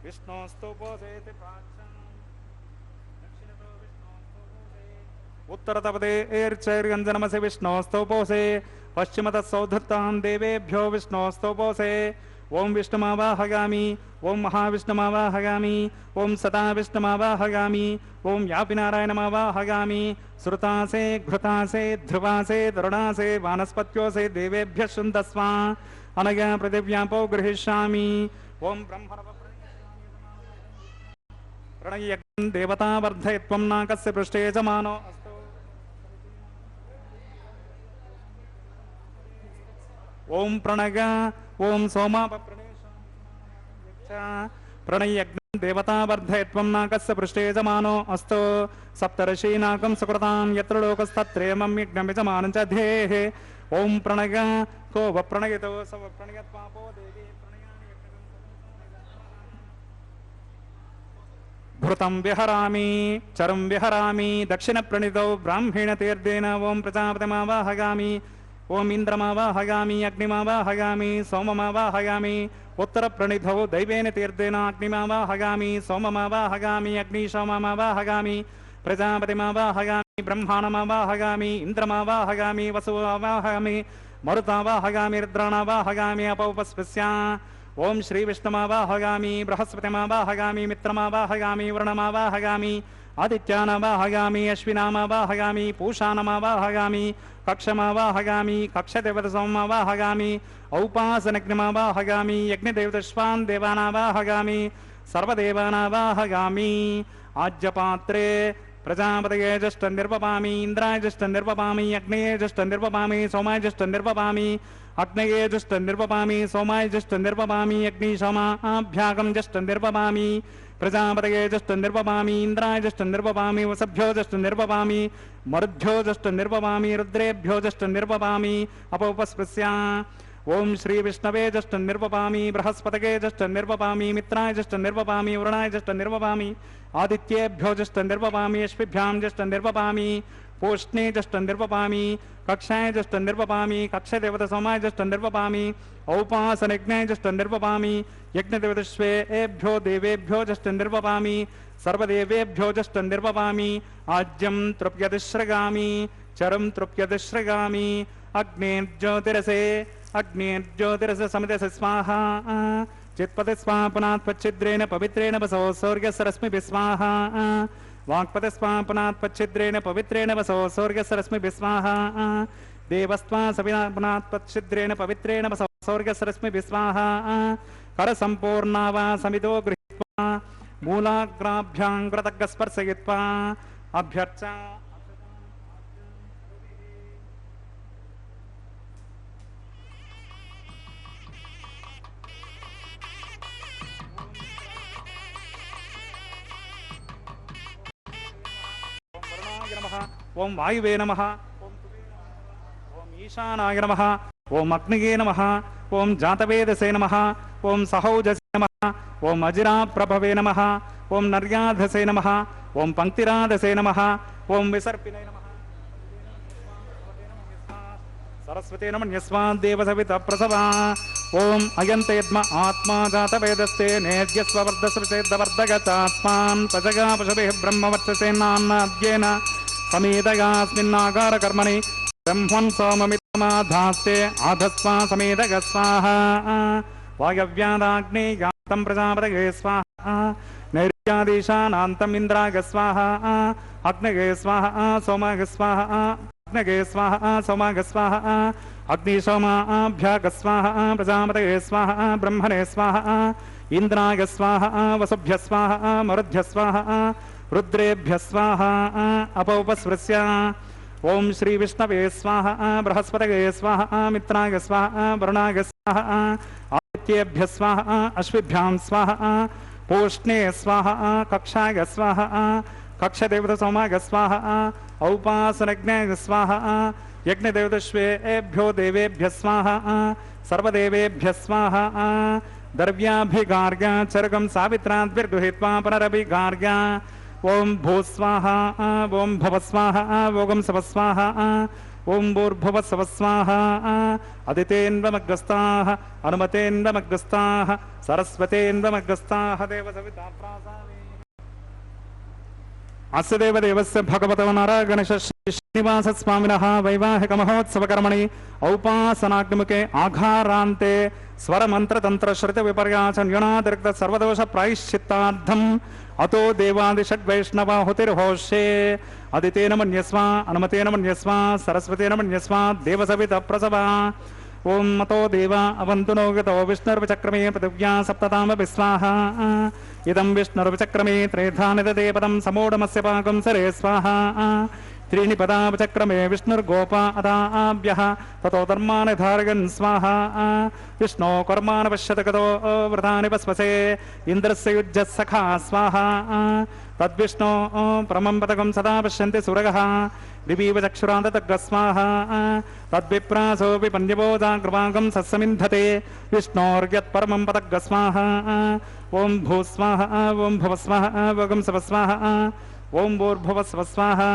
A: विष्णोस्तु पोषेति उत्तरतपदे विष्णोस्तु पोषे पश्चिमतः देवेभ्यो विष्णोस्तोपोसे ओं विष्णुमावाहयामि ओं महाविष्णुमावाहयामि ओं सदा विष्णुमावाहयामि ओं व्यापिनारायणमावाहयामि श्रुतासे घृतासे ध्रुवासे तरुणासे वानस्पत्योसे देवेभ्यः शुन्दस्वा अनया पृथिव्यापो गृहीष्यामि ओं प्रणयज्ञं देवता वर्धयत्वं नाकस्य पृष्ठे यजमानो ओं प्रणय ओं सोमा प्रणयज्ञं देवता वर्धयत्वं नाकस्य पृष्ठे यजमानो अस्तु सप्तर्षीनाकं सुकृतां यत्र लोकस्तत्रेमं यज्ञमिजमानं च धेः ओं प्रणय को वप्रणयतो स वप्रणयत्पापो देवी भृतं विहरामि चरं विहरामि दक्षिणप्रणितौ ब्राह्मणेन तीर्थेन ओं प्रजापतिमावाहयामि ओं इंद्रमावाहयामि अग्निमावाहयामि सोममावाहयामि उत्तरप्रणिधौ दैवेन तीर्थेन अग्निमावाहयामि सोममावाहयामि अग्निशोममावाहयामि प्रजापतिमावाहयामि ब्रह्माणमावाहयामि इंद्रमावाहयामि वसुमावाहयामि मरुतावाहयामि रुद्राणावाहयामि अपौपस्पस्या ओं श्रीविष्णुमावाहयामि बृहस्पतिमावाहयामि मित्रमावाहयामि वरुणमावाहयामि आदित्यानावाहयामि अश्विनामावाहयामि पूषानमावाहयामि कक्षमावाहयामि कक्षदेवतसोममावाहयामि औपासनग्निमावाहयामि यज्ञदेवतश्वान् देवानावाहयामि सर्वदेवानावाहयामि आज्यपात्रे प्रजापतये जष्टं निर्वपामि इंद्राय जष्टं निर्वपामि अग्नये जष्टं निर्वपामि सोमाय जष्टं निर्वपामि अग्नये जष्टं निर्वपामि सोमाय जष्टं निर्वपामि अग्निशोमाभ्यागं जष्टं निर्वपामि प्रजापतये जष्टं निर्वपामि इंद्राय जष्टं निर्वपामि वसभ्यो जष्टं निर्वपामि मरुद्भ्यो जष्टं निर्वपामि रुद्रेभ्यो जष्टं निर्वपामि अपौपस्पृश्या ओं श्री विष्णवे जष्टं निर्वपामि बृहस्पतये जष्टं निर्वपामि मित्राय जष्टं निर्वपामि वरुणाय जष्टं निर्वपामि आदित्येभ्यो जष्टं निर्वपामि अश्विभ्यां जष्टं निर्वपामि पूष्णे जष्टं निर्वपामि कक्षाय जष्टं निर्वपामि कक्षदेवतसोमाय जष्टं निर्वपामि औपासनयज्ञाय जष्टं निर्वपामि यज्ञदेवतश्वेभ्यो देवेभ्यो जष्टं निर्वपामि सर्वदेवेभ्यो जष्टं निर्वपामि आज्यं तृप्यतिश्रगामि चरं तृप्यतिश्रगामि अग्नेर्ज्योतिरसे अग्नेर्ज्योतिरसे समितसे स्वाहा चित्पते स्वाहा पुनात् पच्छिद्रेण पवित्रेण वसो सौर्यसरश्मिभिः स्वाहा वाक्पते स्वाहा पुनात् पच्छिद्रेण पवित्रेण वसो सौर्यसरश्मिभिः स्वाहा देवस्त्वा पुनात् पच्छिद्रेण पवित्रेण वसो सौर्यसरश्मिभिः स्वाहा करसम्पूर्णा वा समितो गृहीत्वा मूलाग्राभ्यां कृतज्ञस्पर्शयित्वा अभ्यर्चा ఓం వాయువే నమః, ఓం ఈశానాయ నమః, ఓం అగ్నిగే నమః, ఓం జాతవేదసే నమః, ఓం సహౌజసే నమః, ఓం అజిరాప్రభవే నమః, ఓం నర్యాధసే నమః, ఓం పంక్తిరాధసే నమః, ఓం విసర్పినే నమః, सरस्वती नमन्यस्वाद्देवसवित प्रसवा ओम अयन्ते यद्म आत्मा जातवेदस्ते नेद्यस्वर्धसृचेद्वर्धगतास्मान् पजगा पशुभिः ब्रह्मवर्चसेनान्नाद्येन समेदगास्मिन्नागारकर्मणि ब्रह्मन् सोममित्तमाधास्ते आधस्वा समेदगस्वाहा वायव्यादाग्नेयान्तं प्रजापतये स्वाहा नैर्यादीशानान्तम् इन्द्रागस्वाहा अग्नये स्वाहा सोमाय स्वाहा अग्नगे स्वाहा सोमाग स्वाहा अग्नि सोमाभ्याग स्वाहा प्रजापतये स्वाहा ब्रह्मणे स्वाहा इंद्राय स्वाहा वसुभ्य स्वाहा मरुद्भ्य स्वाहा रुद्रेभ्य स्वाहा अपौपस्पृश्य ओम श्री विष्णवे स्वाहा बृहस्पतये स्वाहा मित्राय स्वाहा वरुणाय स्वाहा आदित्येभ्य स्वाहा अश्विभ्यां स्वाहा पूष्णे स्वाहा कक्षाय स्वाहा कक्षदेवत सोमाय स्वाहा औपासनज्ञाय स्वाहा यज्ञदेवतश्वेभ्यो देवेभ्य स्वाहा सर्वदेवेभ्य स्वाहा द्रव्याभिगार्ग्या चरकं सावित्राद्भिर्गृहीत्वा पुनरभिगार्ग्या ओम भूस्वाहा ओम भवस्वाहा ओम सवस्वाहा ओम भूर्भुवस्वस्वाहा अदितेन्वमग्रस्ताः अनुमतेन्वमग्रस्ताः सरस्वतेन्वमग्रस्ताः देवसविता प्रासामि अस्य देवदेवस्य भगवतो नारायणगणेश श्रीनिवास स्वामिनः वैवाहिक महोत्सव कर्मणि औपासनाग्निमुखे आघारान्ते स्वर मंत्र तंत्र श्रुति विपर्यास न्यूनातिरिक्त सर्वदोष प्रायश्चित्तार्थम् अतो देवादिषड्वैष्णवाहुतिर्होष्ये अदितेन मन्यस्वा अनुमतेन मन्यस्वा सरस्वतेन मन्यस्वा देवसवित प्रसवा ओम मतो देवा अवन्तु नो गतो विष्णुर्विचक्रमे पृथिव्या सप्तताम विस्वाहा इदं विष्णुर्विचक्रमे त्रेधा निदते पदं समूढमस्य पाकं सरे स्वाहा त्रीणि पदापचक्रमे विष्णुर्गोपा अदाभ्यः ततो धर्मान् धारयन् स्वाहा विष्णो कर्मान् पश्यत गतो व्रतानि पस्पसे इन्द्रस्य युज्यः सखा स्वाहा तद्विष्णो परमं पदकं सदा पश्यन्ति सुरगः दिवीव चक्षुरान्ततग्गः स्वाहा तद्विप्रासोऽपि पञ्चबोधाकृपाकं सत्समिन्धते विष्णोर्यत्परमं पदग्गः स्वाहा ॐ भूस्वाहा ॐ भुवस्वाहा ॐ सवस्वाहा ओम भूर्भुवस्वस्वाहा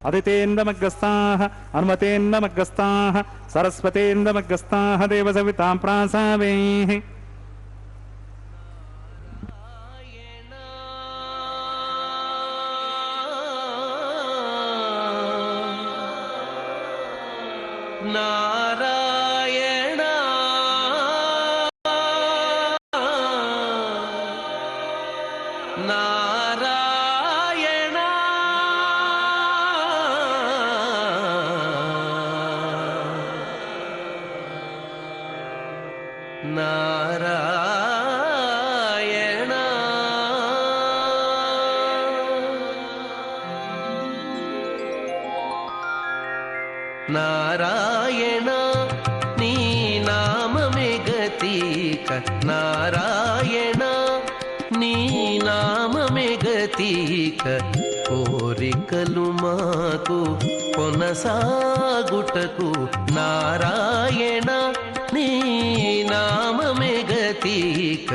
A: अदितेन्द्रमग्रस्ताः अनुमतेन्द्रमग्रस्ताः सरस्वतेन्द्रमग्रस्ताः देवसवितां प्रासावेः
C: नारायण नारायण नारायण नारायण नी नाममे गतिक नारायण नी नाममे गतिक कोरिकलु माकु कोनसागुटकु नारायण नी नाममे गतिक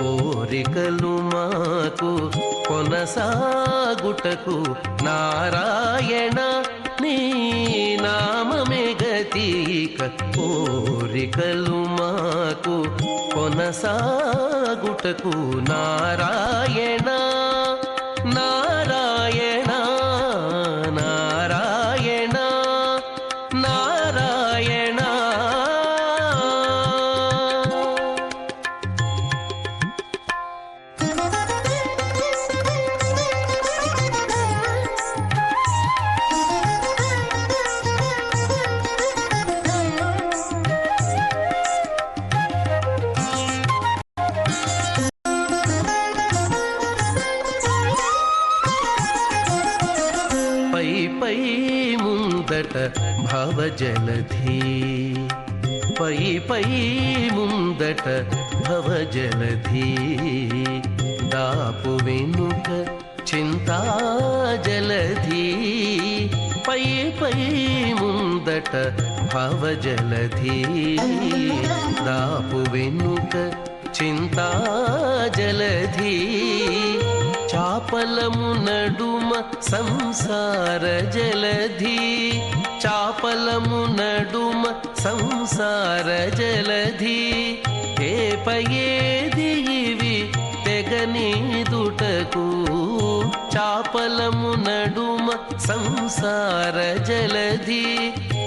C: कोरिकलु माकु कोनसागुटकु नारायण नी नाममे गतिक कोरिकलु माकु कोनसागुटकु नारायण नारायण नारायण नारायण పై ముందట భవజలధి పై ముందట భవజలధి దాపు వెనుక చింతా జలధి పై పై ముందట భవజలధి దాపు వెనుక చింతా జలధి చాపలము నడుమ సంసార జలధి చాపలము నడుమ సంసార జలధి ఏపయేది ఇవి తెగనీదుటకు చాపలము నడుమ సంసార జలధి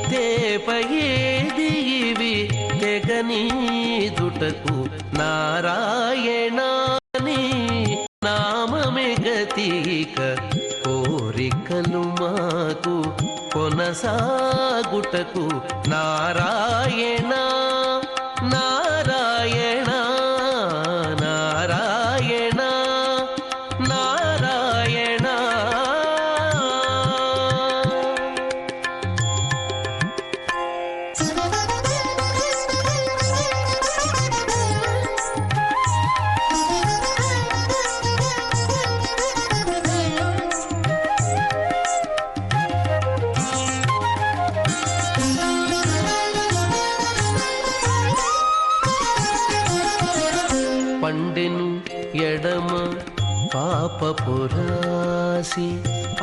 C: తేపయేది ఇవి తెగనీదుటకు నారాయణాని నామమే గతిక కోరికలు మాకు కొనసాగుటకు నారాయణ నారాయణ నారాయణ నారాయణ పండెను ఎడమ పాపపురాసి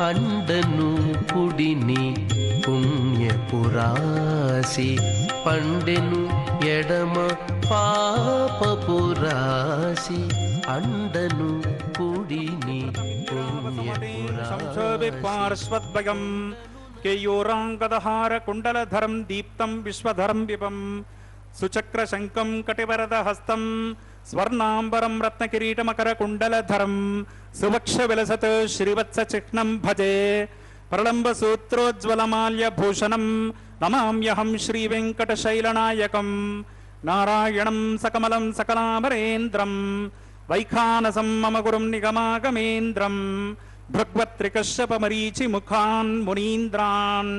C: అండను కుడిని పుణ్యపురాసి పండెను ఎడమ పాపపురాసి అండను కుడిని పుణ్యపురాసి
A: పార్శ్వద్వయం కేయూరాంగదహార కుండలధరం దీప్తం విశ్వధరం విపం సుచక్ర శంఖం కటివరద హస్తం స్వర్ణాంబరం రత్నకిరీటమకర కుండలధరం సువక్ష విలసత్ శ్రీవత్స చిహ్నం భజే ప్రళంబ సూత్రోజ్వలమాల్య భూషణం నమామ్యహం శ్రీ వెంకటశైలనాయకం నారాయణం సకమలం సకలామరేంద్రం వైఖానసం మమ గురుం నిగమాగమేంద్రం భృగ్వత్రికశ్యపమరీచి ముఖాన్ మునీంద్రాన్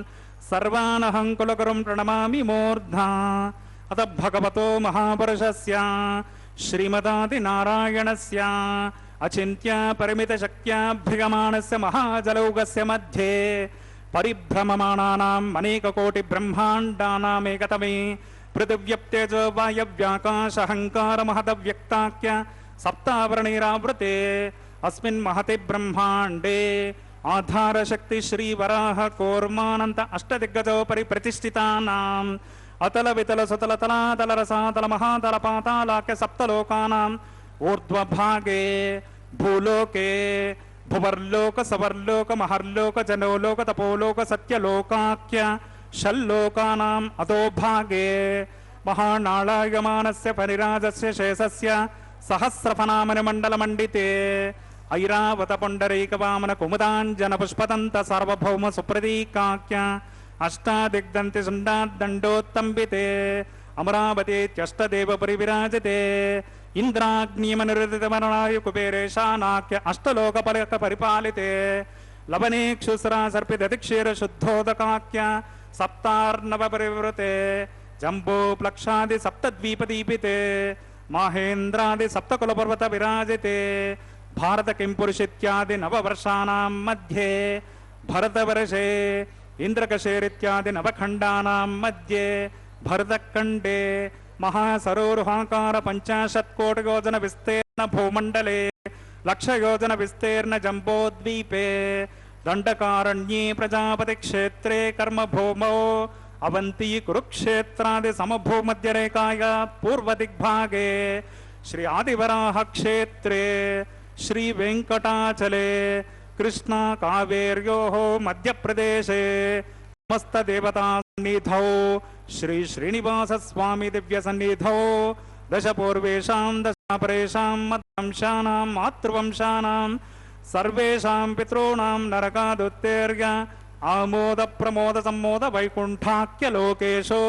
A: సర్వానహం కులగురుం ప్రణమామి మూర్ధా అత భగవతో మహాపురుషస్య శ్రీమదాది నారాయణస్య అచింత్య పరిమిత శక్త్యాభ్రిగమాణస్య మహాజలౌగస్య మధ్యే పరిభ్రమమాణానాం అనేక కోటి బ్రహ్మాండానామేకతమే పృథివ్యప్తేజో వాయవ్యాకాశహంకార మహదవ్యక్తాఖ్య సప్తావరణైరావృతే అస్మిన్ మహతి బ్రహ్మాండే ఆధారశక్తి శ్రీవరాహ కూర్మానంత అష్టదిగ్గజోపరి ప్రతిష్ఠితానాం అతల వితల సుతల తలాతల రసాతల మహాతల పాతాళాఖ్య సప్తలోకానాం ఊర్ధ్వభాగే భూలోకే భువర్లోక సవర్లోక మహర్లోక జనోలోక తపోలోక సత్యలోకాఖ్య షల్లోకానాం అధోభాగే మహానాళాయమానస్య పరిరాజస్య శేషస్య సహస్రఫనామని మండలమండితే ఐరావత పుండరీకవామన కుముదాంజన పుష్పదంత సార్వభౌమ సుప్రదీకాఖ్య అష్టాదిగ్దంతి సుండాదండోత్తంబితే అమరావతీత్యష్టదేవ పరివిరాజతే ఇంద్రాగ్నిమనిరుదితమరణాయ కుబేరేశానాఖ్య అష్టలోకపలక పరిపాలితే లవనేక్షుస్రా సర్పిదతిక్షీర శుద్ధోదకాఖ్య సప్తార్ణవ పరివృతే జంబో ప్లక్షాది సప్తద్వీపదీపితే మాహేంద్రాది సప్తకులపర్వత విరాజితే భారత కింపురుషిత్యాది నవవర్షాణాం మధ్యే భరతవర్షే ఇంద్రకశేరిత్యాది నవఖండానాం మధ్యే భరతఖండే మహాసరోరుహాకార 50 కోటి యోజన విస్తీర్ణ భూమండలే 1,00,000 యోజన విస్తీర్ణ జంబోద్వీపే దండకారణ్యే ప్రజాపతి క్షేత్రే కర్మభూమౌ అవంతి కురుక్షేత్రాది సమభూమధ్యరేఖాయ పూర్వదిగ్భాగే శ్రీ ఆదివరాహ క్షేత్రే శ్రీ వెంకటాచలే కృష్ణా కావేర్యోః మధ్యప్రదేశే సమస్త దేవతా సన్నిధౌ శ్రీ శ్రీనివాస స్వామి దివ్య సన్నిధౌ దశ పూర్వేషాం దశాపరేషాం మద్వంశానాం మాతృవంశానాం సర్వేషాం పితॄణాం నరకాదుత్తేర్య ఆమోద ప్రమోద సమ్మోద వైకుంఠాఖ్య లోకేశో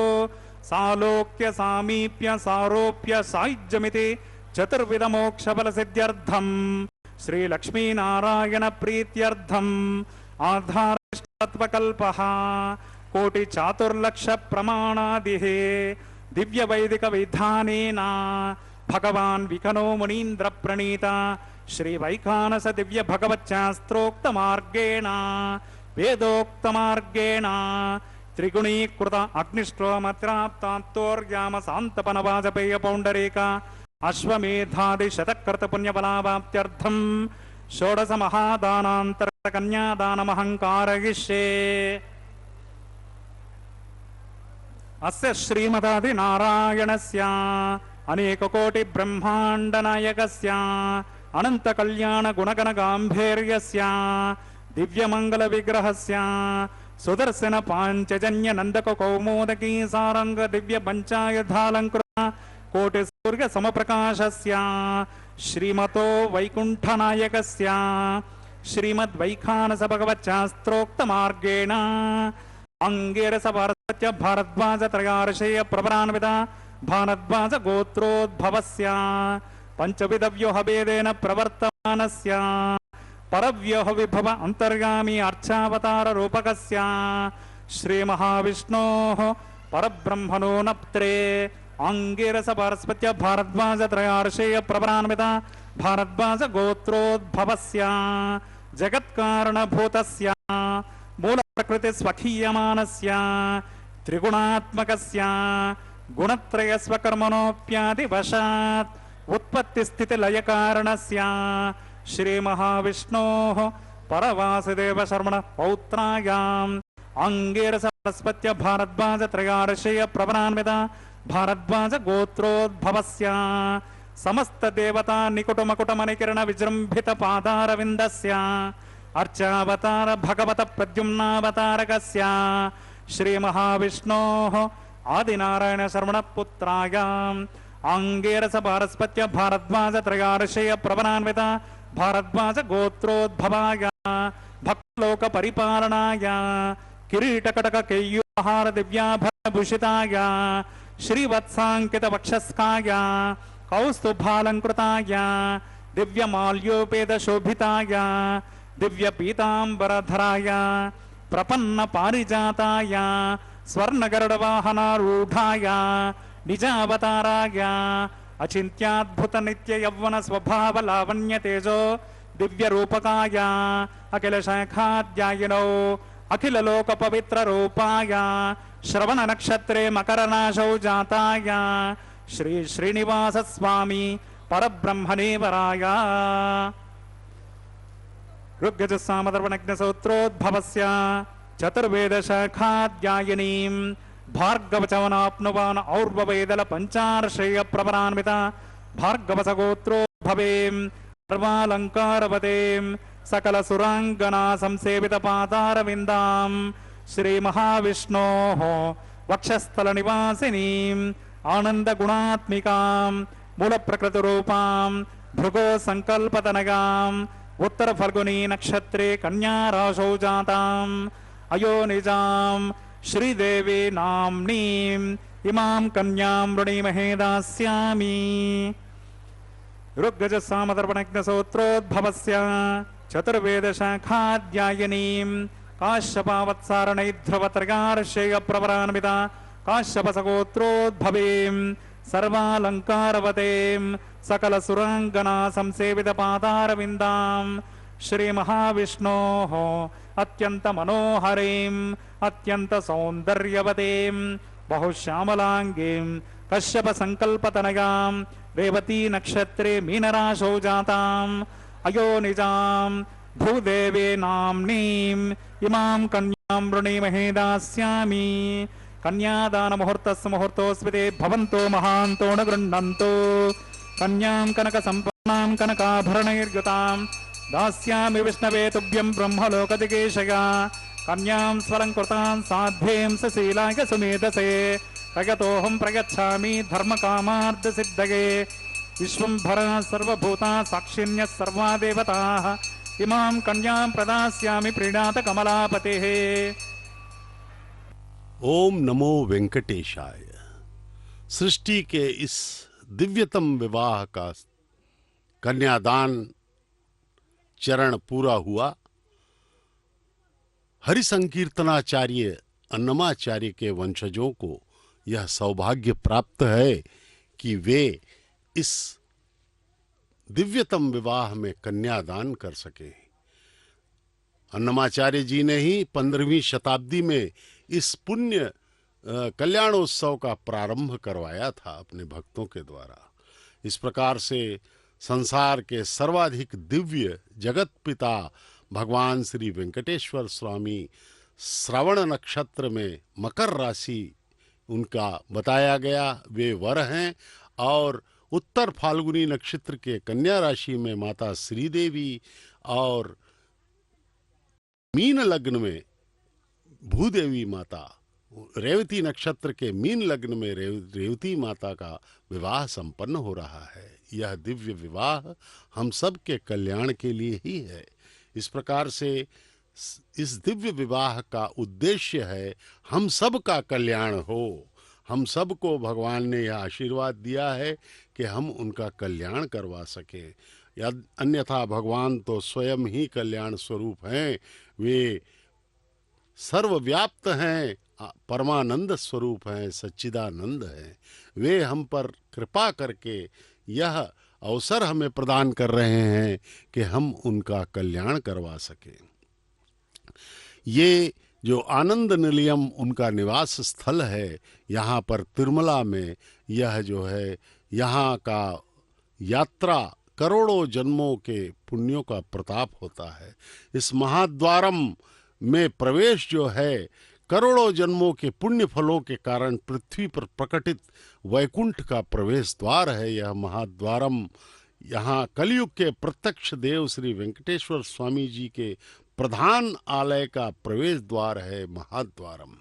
A: సాలోక్య సామీప్య సారోప్య సాయుజ్యమితి చతుర్విధ మోక్ష ఫల సిద్ధ్యర్థం శ్రీ లక్ష్మీనారాయణ ప్రీత్యర్థం ఆధారత్వకల్పః కోటి చాతుర్లక్ష ప్రమాణాది దివ్య వైదిక విధానేన భగవాన్ వికనో మునీంద్ర ప్రణీత శ్రీ వైఖానస దివ్య భగవచ్చాస్త్రోక్త మార్గేణ వేదోక్తమార్గేణ త్రిగుణీకృత అగ్నిష్టోమత్రాప్తాత్తోర్యామ శాంతపన వాజపేయ పౌండరీక అశ్వమేధాది శతకృత పుణ్యఫలావాప్త్యర్థం షోడశ మహాదానాంతర్గత కన్యాదానమహంకారయిష్యే. అస్య శ్రీమదాది నారాయణస్య అనేక కోటి బ్రహ్మాండ నాయకస్య అనంత కళ్యాణ గుణగణ గాంభీర్యస్య దివ్యమంగళ విగ్రహస్య సుదర్శన పాంచజన్య నందక కౌమోదకీ సారంగ దివ్య పంచాయధాలంకృత కోటి సూర్య సమప్రకాశస్య శ్రీమతో వైకుంఠ నాయకస్య శ్రీమద్ వైఖానస భగవచ్చాస్త్రోక్త మార్గేణ అంగేరస భారతత్య భారద్వాజ త్రయార్షేయ ప్రవరాన్విత భారద్వాజ గోత్రోద్భవస్య పంచవిధ వ్యూహ భేదేన ప్రవర్తమానస్య పరవ్యూహ విభవ అంతర్గామి అర్చావతార రూపకస్య శ్రీ మహావిష్ణోః పరబ్రహ్మణో నప్త్రే అంగేరస భారస్పత్య భారద్వాజ త్రయార్షేయ ప్రవరాన్విత భారద్వాజ గోత్రోద్భవస్య జగత్కారణభూతస్య మూల ప్రకృతి స్వకీయమానస్య త్రిగుణాత్మకస్య గుణత్రయ స్వకర్మణోప్యాది వశాత్ ఉత్పత్తి స్థితి లయ కారణస్య శ్రీ మహావిష్ణోః పరవాసుదేవ శర్మణ పౌత్రాయాం అంగేరస వనస్పత్య భారద్వాజ త్రయార్షేయ ప్రవరాన్విత భారద్వాజ గోత్రోద్భవస్య సమస్త దేవతా నికుటమకుటమనికిరణ విజృంభిత పాదారవిందస్య అర్చావతార భగవత ప్రద్యుమ్నావతారకస్య శ్రీ మహావిష్ణోః ఆదినారాయణ శర్మణ పుత్రాయాం అంగేరస భారస్పత్య భారద్వాజ త్రయార్షేయ ప్రవరాన్విత భారద్వాజ గోత్రోద్భవాయ భక్తలోక పరిపాలనాయ కిరీటకటక కేయూహార దివ్యాభరణ భూషితాయ శ్రీవత్సాంకిత వక్షస్కాయ కౌస్తుభాలంకృతాయ దివ్యమాల్యోపేత శోభితాయ దివ్య పీతాంబరధరాయ ప్రపన్న పారిజాతాయ స్వర్ణగరుడ వాహనారూఢాయ నిజావతారాయ అచింత్యాద్భుత నిత్య యవ్వన స్వభావ లావణ్య తేజో దివ్య రూపకాయ అఖిల శాఖాధ్యాయినో అఖిల లోక పవిత్ర రూపాయ శ్రవణ నక్షత్రే మకరనాశౌ జాతాయ శ్రీ శ్రీనివాస స్వామి పరబ్రహ్మణే వరాయ ఋగ్యజస్సామదర్వణజ్ఞసూత్రోద్భవస్య చతుర్వేద శాఖాధ్యాయినీం భార్గవచవనాప్నువాన్ ఔర్వవేదల పంచార్షేయ ప్రవరాన్విత భార్గవస గోత్రోద్భవేం సర్వాలంకారవతేం సకల సురాంగనా సంసేవిత పాదారవిందాం శ్రీ మహావిష్ణోః వక్షస్థల నివాసినీం ఆనంద గుణాత్మికాం మూల ప్రకృతి రూపాం భృగో సంకల్పతనగాం ఉత్తర ఫల్గుని నక్షత్రే కన్యా రాశౌ జాతాం అయోనిజాం శ్రీదేవి నామ్నీం ఇమాం కన్యాం వృణీమహే దాస్యామి. ఋగ్యజస్సామదర్పణజ్ఞసూత్రోద్భవస్య చతుర్వేద శాఖాధ్యాయినీం కాశ్యపావత్సారణైధ్రువత్రయార్షేయ ప్రవరాన్విత కాశ్యపసగోత్రోద్భవేం సర్వాలంకారవతేం సకల సురాంగనా సంసేవిత పాదారవిందాం శ్రీ మహావిష్ణోః అత్యంత మనోహరీం అత్యంత సౌందర్యవతీం బహుశ్యామలాంగీం కశ్యప సంకల్పతనయాం రేవతీ నక్షత్రే మీనరాశౌ జాతాం అయోనిజాం భూదేవే నామ్నీం ఇమాం కన్యాం వృణీమహే దాస్యామి. కన్యాదాన ముహూర్తస్సు ముహూర్తోస్మితే భవంతో మహాంతో న గృహ్ణంతు కన్యాం కనక సంపన్నాం కనకాభరణైర్యుతాం దాస్యామి విష్ణవే తుభ్యం బ్రహ్మలోకదికేశయా కన్యాం స్వలంకృతాం సాధ్వీం సశీలాయ సుమేధసే ప్రగతోహం ప్రగచ్ఛామి ధర్మకామార్థ సిద్ధయే విశ్వంభరా సర్వభూతా సాక్షిణ్యః సర్వా దేవతాః ఇమాం కన్యాం ప్రదాస్యామి ప్రీణాత కమలాపతిః.
B: ओम नमो वेंकटेशाय। सृष्टि के इस दिव्यतम विवाह का कन्यादान चरण पूरा हुआ। हरि संकीर्तनाचार्य अन्नमाचार्य के वंशजों को यह सौभाग्य प्राप्त है कि वे इस दिव्यतम विवाह में कन्यादान कर सके। अन्नमाचार्य जी ने ही 15वीं शताब्दी में इस पुण्य कल्याणोत्सव का प्रारंभ करवाया था अपने भक्तों के द्वारा। इस प्रकार से संसार के सर्वाधिक दिव्य जगत पिता भगवान श्री वेंकटेश्वर स्वामी श्रवण नक्षत्र में मकर राशि उनका बताया गया, वे वर हैं, और उत्तर फाल्गुनी नक्षत्र के कन्या राशि में माता श्रीदेवी और मीन लग्न में भूदेवी माता, रेवती नक्षत्र के मीन लग्न में रेवती माता का विवाह संपन्न हो रहा है। यह दिव्य विवाह हम सब के कल्याण के लिए ही है। इस प्रकार से इस दिव्य विवाह का उद्देश्य है हम सब का कल्याण हो। हम सब को भगवान ने यह आशीर्वाद दिया है कि हम उनका कल्याण करवा सकें। अन्यथा भगवान तो स्वयं ही कल्याण स्वरूप हैं, वे सर्वव्याप्त हैं, परमानंद स्वरूप हैं, सच्चिदानंद हैं। वे हम पर कृपा करके यह अवसर हमें प्रदान कर रहे हैं कि हम उनका कल्याण करवा सकें। ये जो आनंद निलयम उनका निवास स्थल है, यहाँ पर तिरुमला में, यह जो है यहाँ का यात्रा करोड़ों जन्मों के पुण्यों का प्रताप होता है। इस महाद्वारम में प्रवेश जो है करोड़ों जन्मों के पुण्य फलों के कारण पृथ्वी पर प्रकटित वैकुंठ का प्रवेश द्वार है। यह महाद्वारम यहाँ कलयुग के प्रत्यक्ष देव श्री वेंकटेश्वर स्वामी जी के प्रधान आलय का प्रवेश द्वार है महाद्वारम।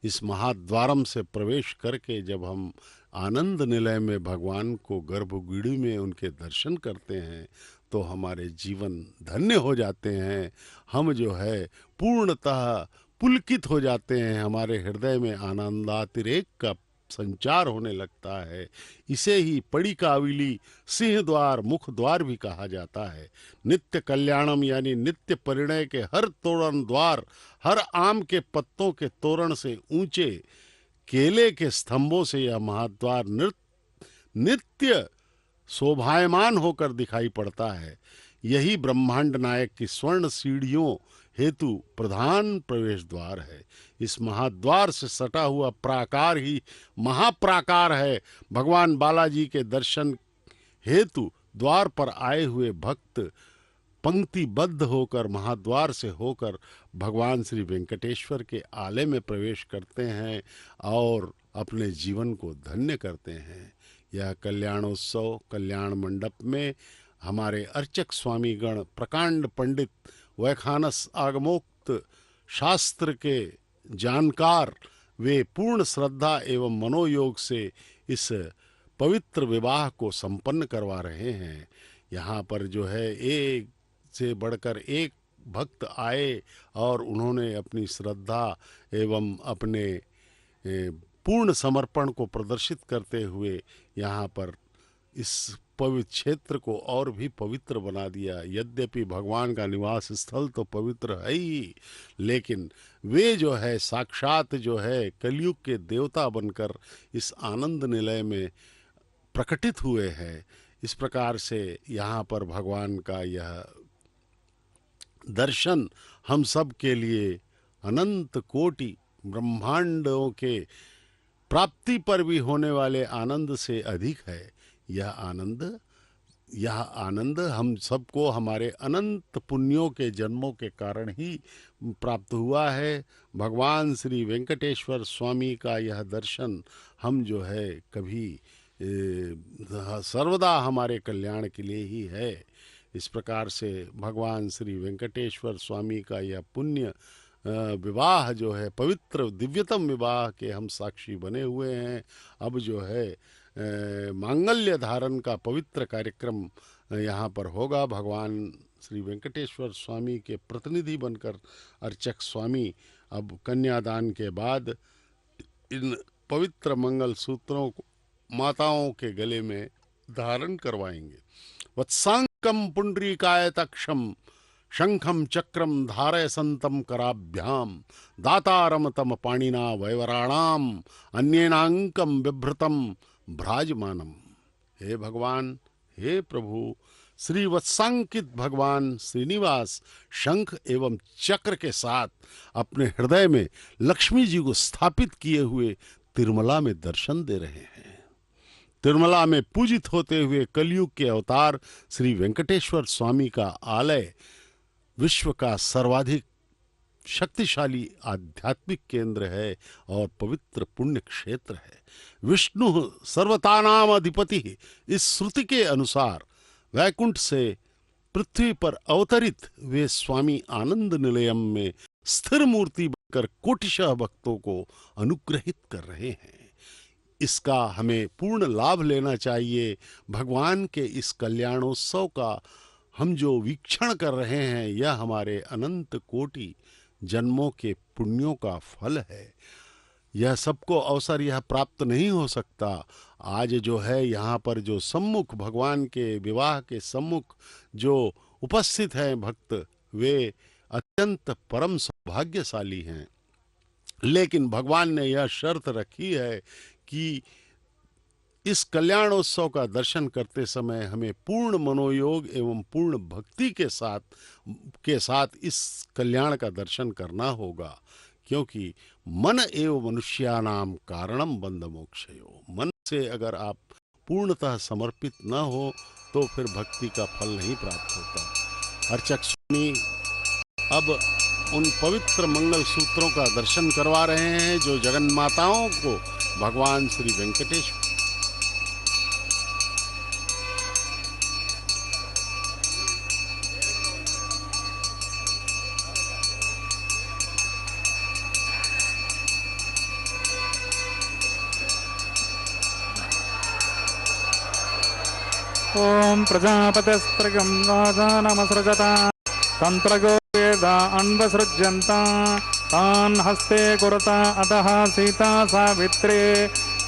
B: इस महाद्वारम से प्रवेश करके जब हम आनंद निलय में भगवान को गर्भगृह में उनके दर्शन करते हैं तो हमारे जीवन धन्य हो जाते हैं। हम जो है पूर्णतः पुलकित हो जाते हैं, हमारे हृदय में आनंदातिरेक का संचार होने लगता है। इसे ही पड़ी काविली सिंह द्वार मुख द्वार भी कहा जाता है। नित्य कल्याणम यानी नित्य परिणय के हर तोरण द्वार, हर आम के पत्तों के तोरण से ऊंचे केले के स्तंभों से यह महाद्वार नित्य शोभायमान होकर दिखाई पड़ता है। यही ब्रह्मांड नायक की स्वर्ण सीढ़ियों हेतु प्रधान प्रवेश द्वार है। इस महाद्वार से सटा हुआ प्राकार ही महाप्राकार है। भगवान बालाजी के दर्शन हेतु द्वार पर आए हुए भक्त पंक्तिबद्ध होकर महाद्वार से होकर भगवान श्री वेंकटेश्वर के आलय में प्रवेश करते हैं और अपने जीवन को धन्य करते हैं। यह कल्याणोत्सव कल्याण मंडप में हमारे अर्चक स्वामीगण प्रकांड पंडित वैखानस आगमोक्त शास्त्र के जानकार वे पूर्ण श्रद्धा एवं मनोयोग से इस पवित्र विवाह को संपन्न करवा रहे हैं। यहाँ पर जो है एक से बढ़कर एक भक्त आए और उन्होंने अपनी श्रद्धा एवं अपने पूर्ण समर्पण को प्रदर्शित करते हुए यहाँ पर इस पवित्र क्षेत्र को और भी पवित्र बना दिया। यद्यपि भगवान का निवास स्थल तो पवित्र है ही, लेकिन वे जो है साक्षात जो है कलयुग के देवता बनकर इस आनंद निलय में प्रकटित हुए हैं। इस प्रकार से यहाँ पर भगवान का यह दर्शन हम सब के लिए अनंत कोटि ब्रह्मांडों के प्राप्ति पर भी होने वाले आनंद से अधिक है। यह आनंद हम सबको हमारे अनंत पुण्यों के जन्मों के कारण ही प्राप्त हुआ है। भगवान श्री वेंकटेश्वर स्वामी का यह दर्शन हम जो है कभी सर्वदा हमारे कल्याण के लिए ही है। इस प्रकार से भगवान श्री वेंकटेश्वर स्वामी का यह पुण्य विवाह जो है पवित्र दिव्यतम विवाह के हम साक्षी बने हुए हैं। अब जो है मांगल्य धारण का पवित्र कार्यक्रम यहाँ पर होगा। भगवान श्री वेंकटेश्वर स्वामी के प्रतिनिधि बनकर अर्चक स्वामी अब कन्यादान के बाद इन पवित्र मंगल सूत्रों को माताओं के गले में धारण करवाएंगे। वत्सांकम पुंडरीकायतक्षम शंखम चक्रम धारयसंतम कराभ्याम दातारम तम पाणिना वैवराणाम अन्येनांकम बिभ्रतम भ्राजमानम। हे भगवान, हे प्रभु, श्री वत्सांकित भगवान श्रीनिवास शंख एवं चक्र के साथ अपने हृदय में लक्ष्मी जी को स्थापित किए हुए तिरुमला में दर्शन दे रहे हैं। तिरुमला में पूजित होते हुए कलयुग के अवतार श्री वेंकटेश्वर स्वामी का आलय विश्व का सर्वाधिक शक्तिशाली आध्यात्मिक केंद्र है और पवित्र पुण्य क्षेत्र है। विष्णु सर्वतानाम अधिपति इस श्रुति के अनुसार वैकुंठ से पृथ्वी पर अवतरित वे स्वामी आनंद निलयम में स्थिर मूर्ति बनकर कोटिशः भक्तों को अनुग्रहित कर रहे हैं। इसका हमें पूर्ण लाभ लेना चाहिए। भगवान के इस कल्याणोत्सव का हम जो वीक्षण कर रहे हैं यह हमारे अनंत कोटि जन्मों के पुण्यों का फल है। यह सबको अवसर यह प्राप्त नहीं हो सकता। आज जो है यहाँ पर जो सम्मुख भगवान के विवाह के सम्मुख जो उपस्थित हैं भक्त, वे अत्यंत परम सौभाग्यशाली हैं। लेकिन भगवान ने यह शर्त रखी है कि इस कल्याणोत्सव का दर्शन करते समय हमें पूर्ण मनोयोग एवं पूर्ण भक्ति के साथ इस कल्याण का दर्शन करना होगा, क्योंकि मन एव मनुष्यानाम कारणम बंध मोक्षयो। मन से अगर आप पूर्णतः समर्पित न हो तो फिर भक्ति का फल नहीं प्राप्त होता। अर्चक स्वामी अब उन पवित्र मंगल सूत्रों का दर्शन करवा रहे हैं जो जगन्माताओं को भगवान श्री वेंकटेश्वर
A: ओम प्रजापतिस्त्रगं राजानमसृजता तंत्रगो वेदा अन्वसृज्यन्ता तान् हस्ते कुरुता अतः सीता सावित्रे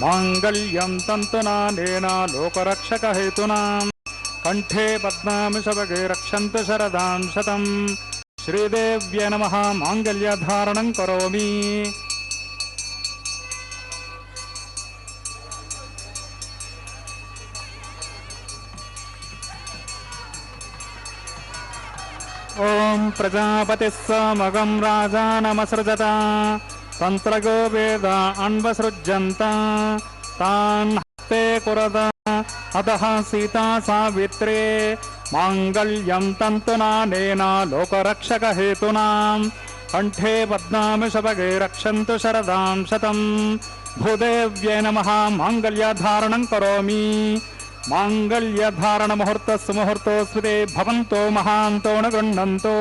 A: मांगल्यं तन्तुनानेन लोकरक्षकहेतूनां कंठे पद्मामि शबगे रक्षन्तु शरदां शतं। श्रीदेव्यै नमः। मांगल्यधारणं करोमि। ओम प्रजापतिस्समगं राजानमसृजता तंत्रगो वेदा अन्वसृज्यन्ता तान् हस्ते कुरुता अतः सीता सावित्रे मांगल्यं तन्तुनानेन लोकरक्षकहेतूनां कंठे पद्मामि शबगे रक्षन्तु शरदां शतं। भूदेव्यै नमः। मांगल्यधारणं करोमि। मांगल्यधारण मुहूर्तस्य मुहूर्तोऽस्मिते भवन्तो महान्तो न गृह्णन्तो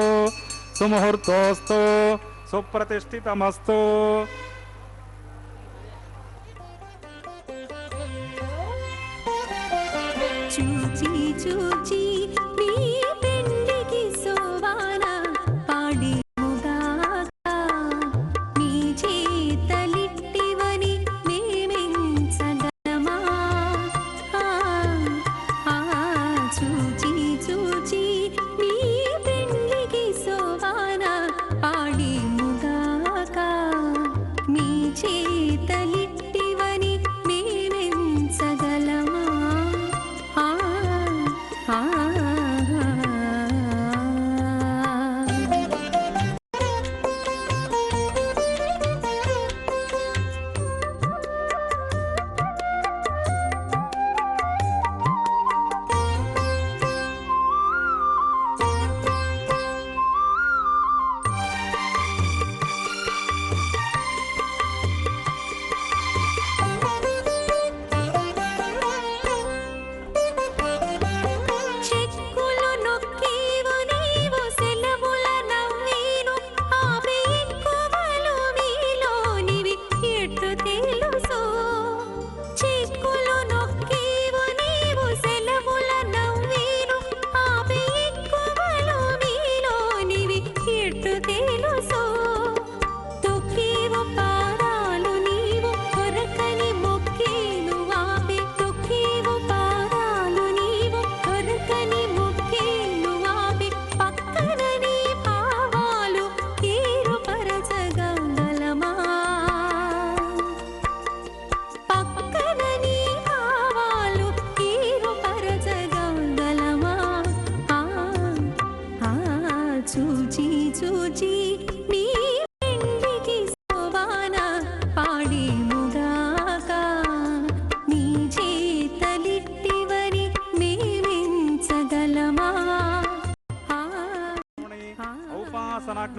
A: सुमुहूर्तोऽस्तु सुप्रतिष्ठितमस्तु।
D: చూచి చూచి నీ పెండికి సోవాన పాడి ముగాక నీ చేతలిట్టివని మేమెంచగలమా చూచి చూచి నీ పెండికి సోవాన పాడి ముగాక నీ చేతలిట్టివని మేమెంచగలమా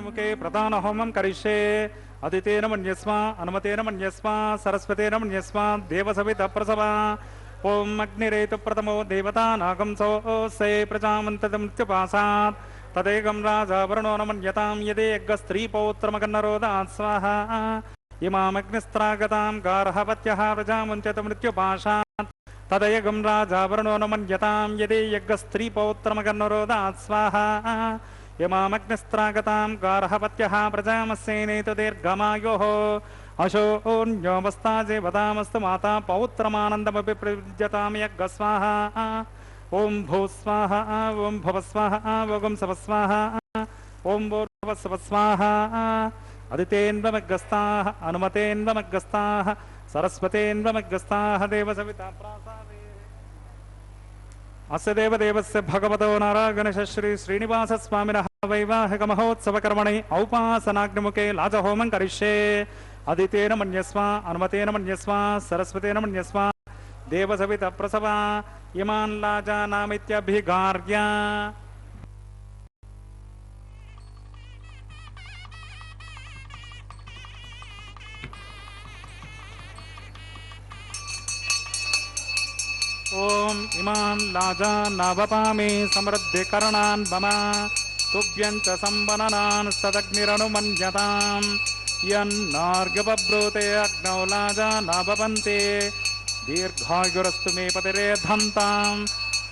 A: प्रसादाग्निमुखे प्रधान होमं करिष्ये अदितेन मन्यस्मा अनुमतेन मन्यस्मा सरस्वतेन मन्यस्मा देवसवित प्रसवा ओम अग्निरेतु प्रथमो देवता नागंसो से प्रजामन्तमृत्युपासात् तदेकं राजा वरुणो न मन्यतां यदि यज्ञस्त्रीपौत्रमगन्नरोदात् स्वाहा इमामग्निस्त्रागतां गार्हपत्यः प्रजामुञ्चत मृत्युपाशात् तदयगं राजा वरुणो न मन्यतां यदि यज्ञस्त्रीपौत्रमगन्नरोदात् स्वाहा इमामग्निस्त्रागतां गार्हपत्यः प्रजामस्येनेतु दीर्घमायोः अशोन्योमस्ताजे वदामस्तु माता पौत्रमानन्दमपि प्रयुज्यतां यज्ञस्वाहा ओम भू स्वाहा ओम भव स्वाहा ओम सव स्वाहा ओम भव स्वाहा अदितेन्वमग्गस्ताः अनुमतेन्वमग्गस्ताः सरस्वतेन्वमग्गस्ताः देवसविता प्रासादे अस्य देवदेवस्य भगवतो नारायणस्य श्री श्रीनिवास स्वामिनः वैवाहिक महोत्सवकर्मणि औपासनाग्निमुखे लाजहोमं करिष्ये अदितेन मन्यस्वा अनुमतेन मन्यस्वा सरस्वतेन मन्यस्वा देवसवित प्रसवा इमान् लाजानामित्यभिगार्य ओम इमान् लाजानावपामि समृद्धिकरणान् मम तुभ्यं च संवननान् सदग्निरनुमन्यताम् यन्नार्गपब्रूते अग्नौ लाजानावपन्ते दीर्घायुरस्तु मे पतिरेधन्तां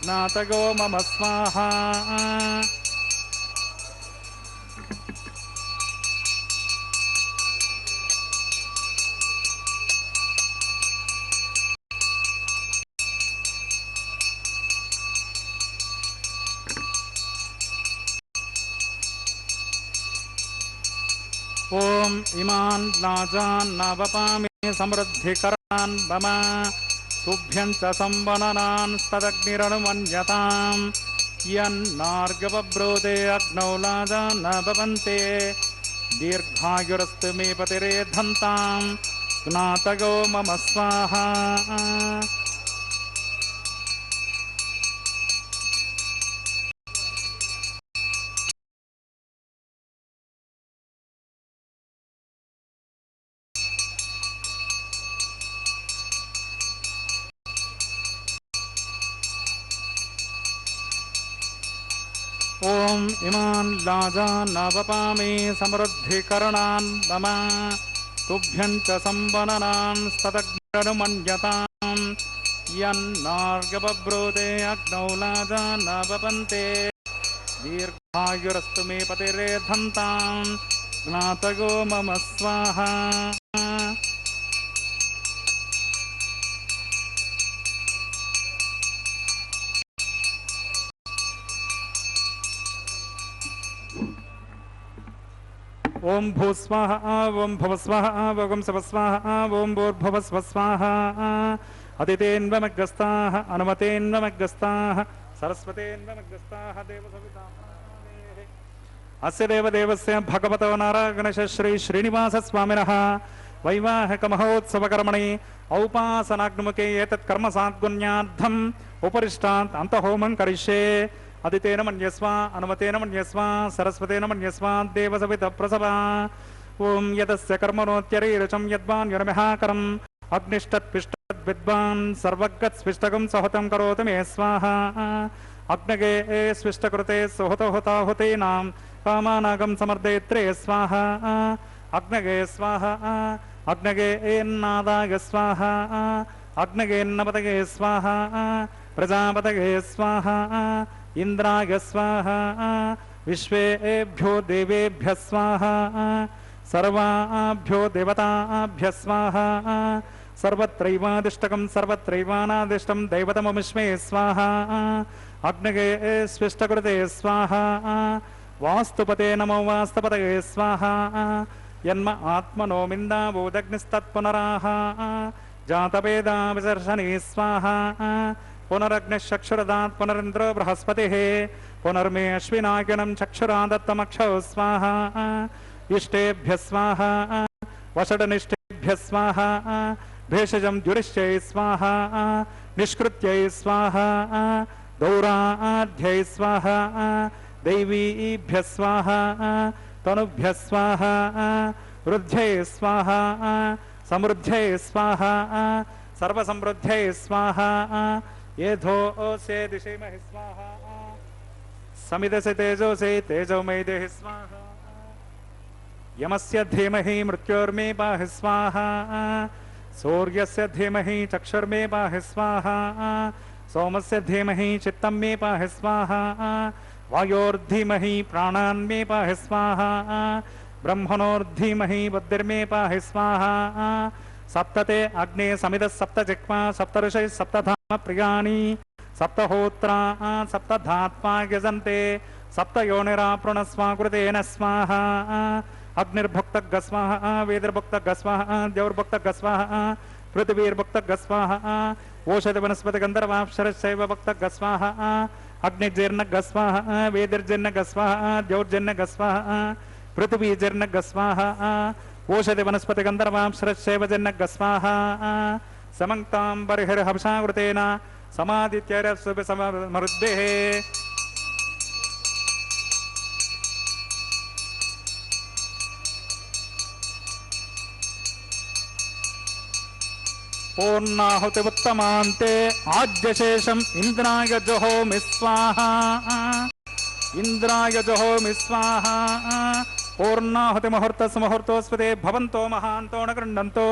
A: ज्ञातगो मम स्वाहा ओम इमान् लाजान्नावपामि समृद्धिकरान् मम तुभ्यं च संवननान् तदग्निरनुमन्यताम् यन्नार्गपब्रूते अग्नौ लाजानावपन्ते दीर्घायुरस्तु मे पतिरेधन्तां ज्ञातगो मम स्वाहा ओम इमान् लाजान्नावपामि समृद्धिकरणान् मम तुभ्यं च संवननान् तदग्निरनुमन्यताम् यन्नार्गपब्रूते अग्नौ लाजानावपन्ते दीर्घायुरस्तु मे पतिरेधन्तां ज्ञातगो मम स्वाहा ओम भूस्वाहा ओम भवस्वाहा ओम सवस्वाहा ओम भूर्भुवस्वस्वाहा अदितेन्वमग्गस्ताः अनुमतेन्वमग्गस्ताः सरस्वतेन्वमग्गस्ताः देवसविता प्रासादे अस्य देवदेवस्य भगवतो नारायणस्य श्री श्रीनिवास स्वामिनः वैवाहिक महोत्सवकर्मणि औपासनाग्निमुखे एतत् कर्म साद्गुण्यार्थम् उपरिष्टात् अन्तहोमं करिष्ये अदितेन मन्यस्वा अनुमतेन मन्यस्वा सरस्वतेन मन्यस्वा देवसवित प्रसवा ओम यदस्य कर्मणोत्यरीरचं यद्वान् यर्महाकरम् अग्निष्टत्पिष्टद्विद्वान् सर्वगत्स्विष्टकं सहुतं करोतु मे स्वाहा अग्नगे स्विष्टकृते सुहुतहुताहुतीनां कामानागं समर्दयित्रे स्वाहा अग्नगे स्वाहा अग्नगे एन्नादाय स्वाहा अग्नगेन्नपतगे स्वाहा प्रजापतगे स्वाहा इंद्राय स्वाहा विश्वेभ्यो देवेभ्यः स्वाहा सर्वाभ्यो देवताभ्यः स्वाहा सर्वत्रैवादिष्टकं सर्वत्रैवानादिष्टं दैवतममिष्मे स्वाहा अग्नगे स्विष्टकृते स्वाहा वास्तुपते नमो वास्तुपतये स्वाहा यन्म आत्मनो मिन्दावोदग्निस्तत्पुनराः जातवेदा विसर्षणे स्वाहा पुनरग्निश्चक्षुरदात् पुनरिन्द्रो बृहस्पतिः पुनर्मे अश्विनागिनं चक्षुरादत्तमक्षौ स्वाहा इष्टेभ्यः स्वाहा वषडनिष्ठेभ्यः स्वाहा भेषजं द्युरिश्चै स्वाहा निष्कृत्यै स्वाहा दौराढ्यै स्वाहा दैवीभ्यः स्वाहा तनुभ्यः स्वाहा वृद्ध्यै स्वाहा समृद्ध्यै स्वाहा सर्वसमृद्ध्यै स्वाहा येधोऽस्य दिशेमहि स्वाहा समिदस्य तेजोसे तेजोमयि देहि स्वाहा यमस्य धीमहि मृत्योर्मे पाहि स्वाहा सूर्यस्य धीमहि चक्षुर्मे पाहि स्वाहा सोमस्य धीमहि चित्तं मे पाहि स्वाहा वायोर्धीमहि प्राणान् मे पाहि स्वाहा ब्रह्मणोर्धीमहि बुद्धिर्मे पाहि स्वाहा सप्तते अग्ने समिदः सप्त जिह्वा सप्त ऋषयः सप्तधाम प्रियाणि सप्तहोत्रा सप्तधात्मा यजन्ते सप्त योनिराप्रणस्वाकृतेन स्वाहा अग्निर्भुक्तः स्वाहा वेदिर्भुक्तः स्वाहा द्यौर्भुक्तः स्वाहा पृथिवीर्भुक्तः स्वाहा ओषधिवनस्पतिगन्धर्वाप्सरश्चैव भुक्तः स्वाहा अग्निर्जीर्णः स्वाहा वेदिर्जीर्णः स्वाहा द्यौर्जीर्णः स्वाहा पृथिवीजीर्णः स्वाहा ओषधिवनस्पतिगन्धर्वाप्सरश्चैव जीर्णः स्वाहा समङ्क्तां बर्हिर्हंसाकृतेन समादित्यैरसमृद्धेः पूर्णाहुतिमुत्तमान्ते आद्यशेषम् इन्द्राय जुहोमि स्वाहा इन्द्राय जुहोमि स्वाहा पूर्णाहुतिमुहूर्तस्मुहूर्तोऽस्पदे भवन्तो महान्तो न गृह्णन्तो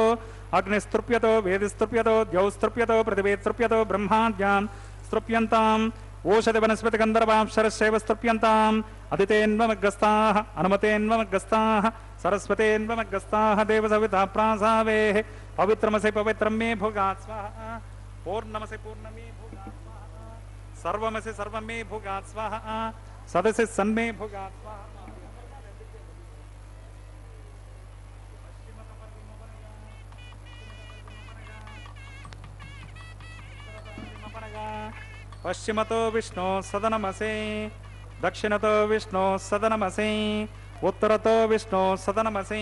A: अग्निस्तृप्यतो वेदिस्तृप्यतो द्यौस्तृप्यतो पृथिवीस्तृप्यतो ब्रह्माद्यां स्तृप्यन्ताम् ओषधिवनस्पतिगन्धर्वाप्सरश्चैव स्तृप्यन्ताम् अदितेन्वमग्रस्ताः अनुमतेन्वमग्रस्ताः सरस्वतेन्वमग्रस्ताः देवसविता प्रासावेः पवित्रमसि पवित्रं मे भुगात् स्वाहा पूर्णमसि पूर्णमे भुगात् स्वाहा सर्वमसि सर्वं मे भुगात् स्वाहा सदसि सन्मे भुगात् स्वाहा पश्चिमतो विष्णु सदनमसे दक्षिणतो विष्णु सदनमसे उत्तरतो विष्णु सदनमसे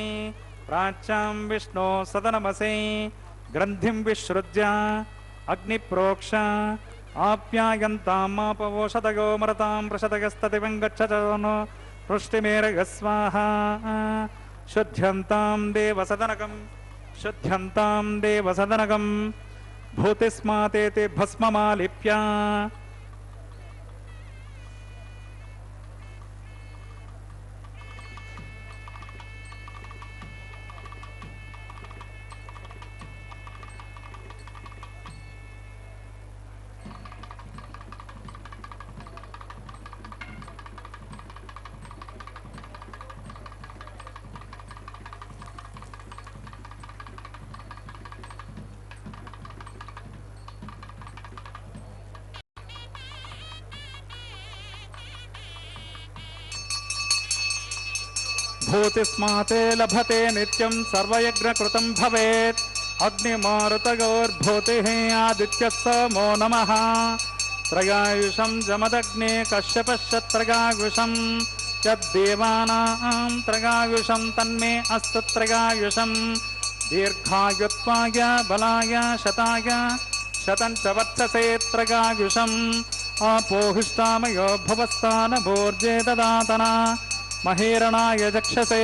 A: प्राच्यां विष्णु सदनमसे ग्रन्थिं विसृज्य अग्निप्रोक्ष आप्यायन्तामापवोषधयो मरतां प्रशतयस्ततिवं गच्छनो पृष्टिमेरय स्वाहा शुद्ध्यन्तां देवसदनकं भूतिस्मातेति भस्ममालिप्य भूतिस्माते लभते नित्यं सर्वयज्ञकृतं भवेत् अग्निमारुतयोर्भूतिः आदित्यः समो नमः त्रयायुषं जमदग्ने कश्यपश्च त्रयायुषं यद्देवानां त्रयायुषं तन्मे अस्तु त्रयायुषं दीर्घायुत्वाय बलाय शताय शतं च वर्चसे त्रयायुषम् आपोहिष्टामयो भुवस्तानभोर्जे ददातना महेरणाय जक्षसे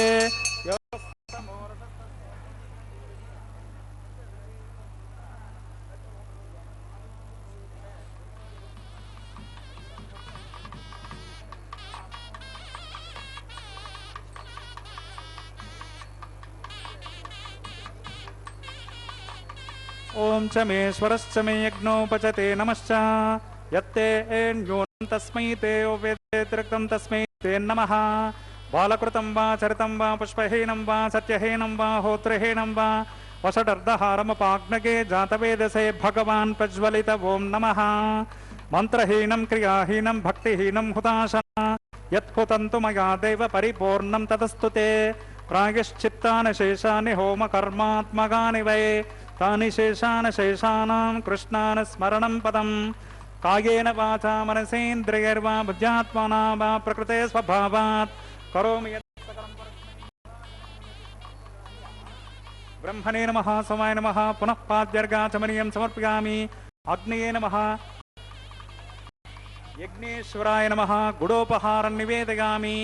A: ओम च मेश्वरश्च मे यज्ञोपचते नमश्च यत्ते न्यूनं तस्मै ते वेदेतिरिक्तं तस्मै ते नमः बालकृतं वा चरितं वा पुष्पहीनं वा सत्यहीनं वा होत्रहीनं वा वषडर्धहारमपाग्नगे जातवेदसे भगवान् प्रज्वलित ओं नमः मंत्रहीनं क्रियाहीनं भक्तिहीनं हुताशना यत्हुतं तु मया देव परिपूर्णं तदस्तु ते प्रायश्चित्तानि शेषानि होमकर्मात्मकानि वै तानि शेषान् शेषाणां कृष्णान् स्मरणं पदम् कायेन वाचा मनसेन्द्रियैर्वा बुद्ध्यात्मना वा प्रकृते स्वभावात् करोमि यत् सकलं ब्रह्मणे नमः सोमाय नमः पुनः पाद्यर्घाचमनीयं समर्पयामि अग्नये नमः यज्ञेश्वराय नमः गुडोपहारं निवेदयामि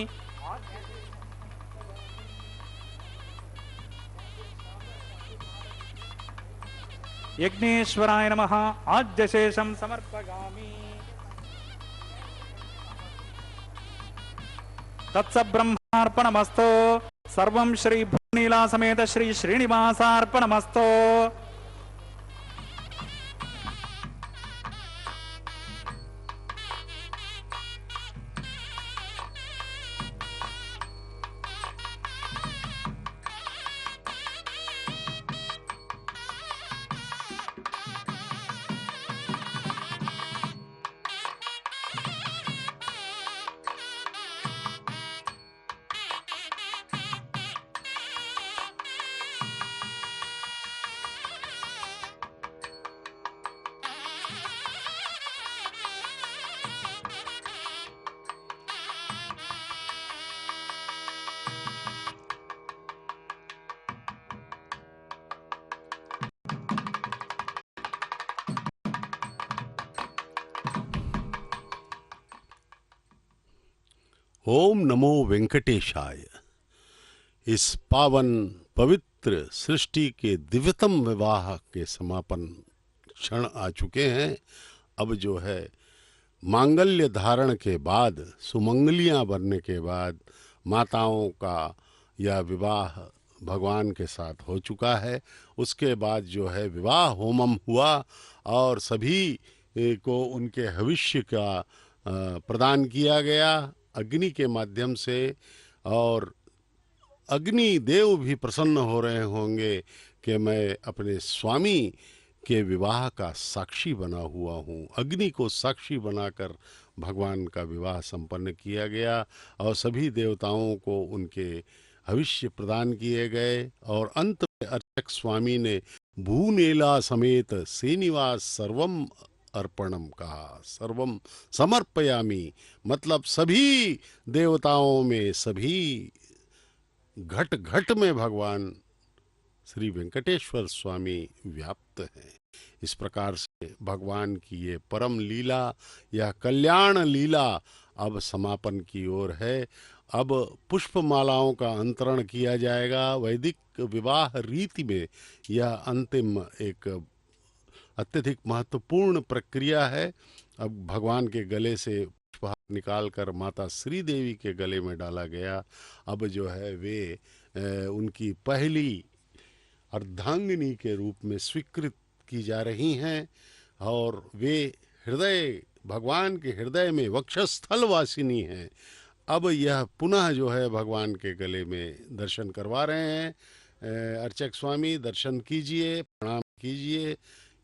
A: यज्ञेश्वराय नमः आद्यशेषं समर्पयामि। तत्सब्रह्मार्पणमस्तु। सर्वं श्री भूनीला समेत श्री श्रीनिवासार्पणमस्तु।
B: ओम नमो वेंकटेशाय। इस पावन पवित्र सृष्टि के दिव्यतम विवाह के समापन क्षण आ चुके हैं। अब जो है मांगल्य धारण के बाद, सुमंगलियां बनने के बाद माताओं का यह विवाह भगवान के साथ हो चुका है। उसके बाद जो है विवाह होमम हुआ और सभी को उनके हविष्य का प्रदान किया गया अग्नि के माध्यम से। और अग्नि देव भी प्रसन्न हो रहे होंगे कि मैं अपने स्वामी के विवाह का साक्षी बना हुआ हूँ। अग्नि को साक्षी बनाकर भगवान का विवाह संपन्न किया गया और सभी देवताओं को उनके हविष्य प्रदान किए गए। और अंत में अर्चक स्वामी ने भूनेला समेत श्रीनिवास सर्वम अर्पणम कहा, सर्वम समर्पयामि, मतलब सभी देवताओं में, सभी घट घट में भगवान श्री वेंकटेश्वर स्वामी व्याप्त हैं। इस प्रकार से भगवान की ये परम लीला, यह कल्याण लीला अब समापन की ओर है। अब पुष्पमालाओं का अंतरण किया जाएगा। वैदिक विवाह रीति में यह अंतिम एक अत्यधिक महत्वपूर्ण प्रक्रिया है। अब भगवान के गले से पुष्पहार निकालकर माता श्री देवी के गले में डाला गया। अब जो है वे उनकी पहली अर्धांगिनी के रूप में स्वीकृत की जा रही हैं और वे हृदय, भगवान के हृदय में वक्षस्थल वासिनी हैं। अब यह पुनः जो है भगवान के गले में दर्शन करवा रहे हैं। अर्चक स्वामी दर्शन कीजिए, प्रणाम कीजिए।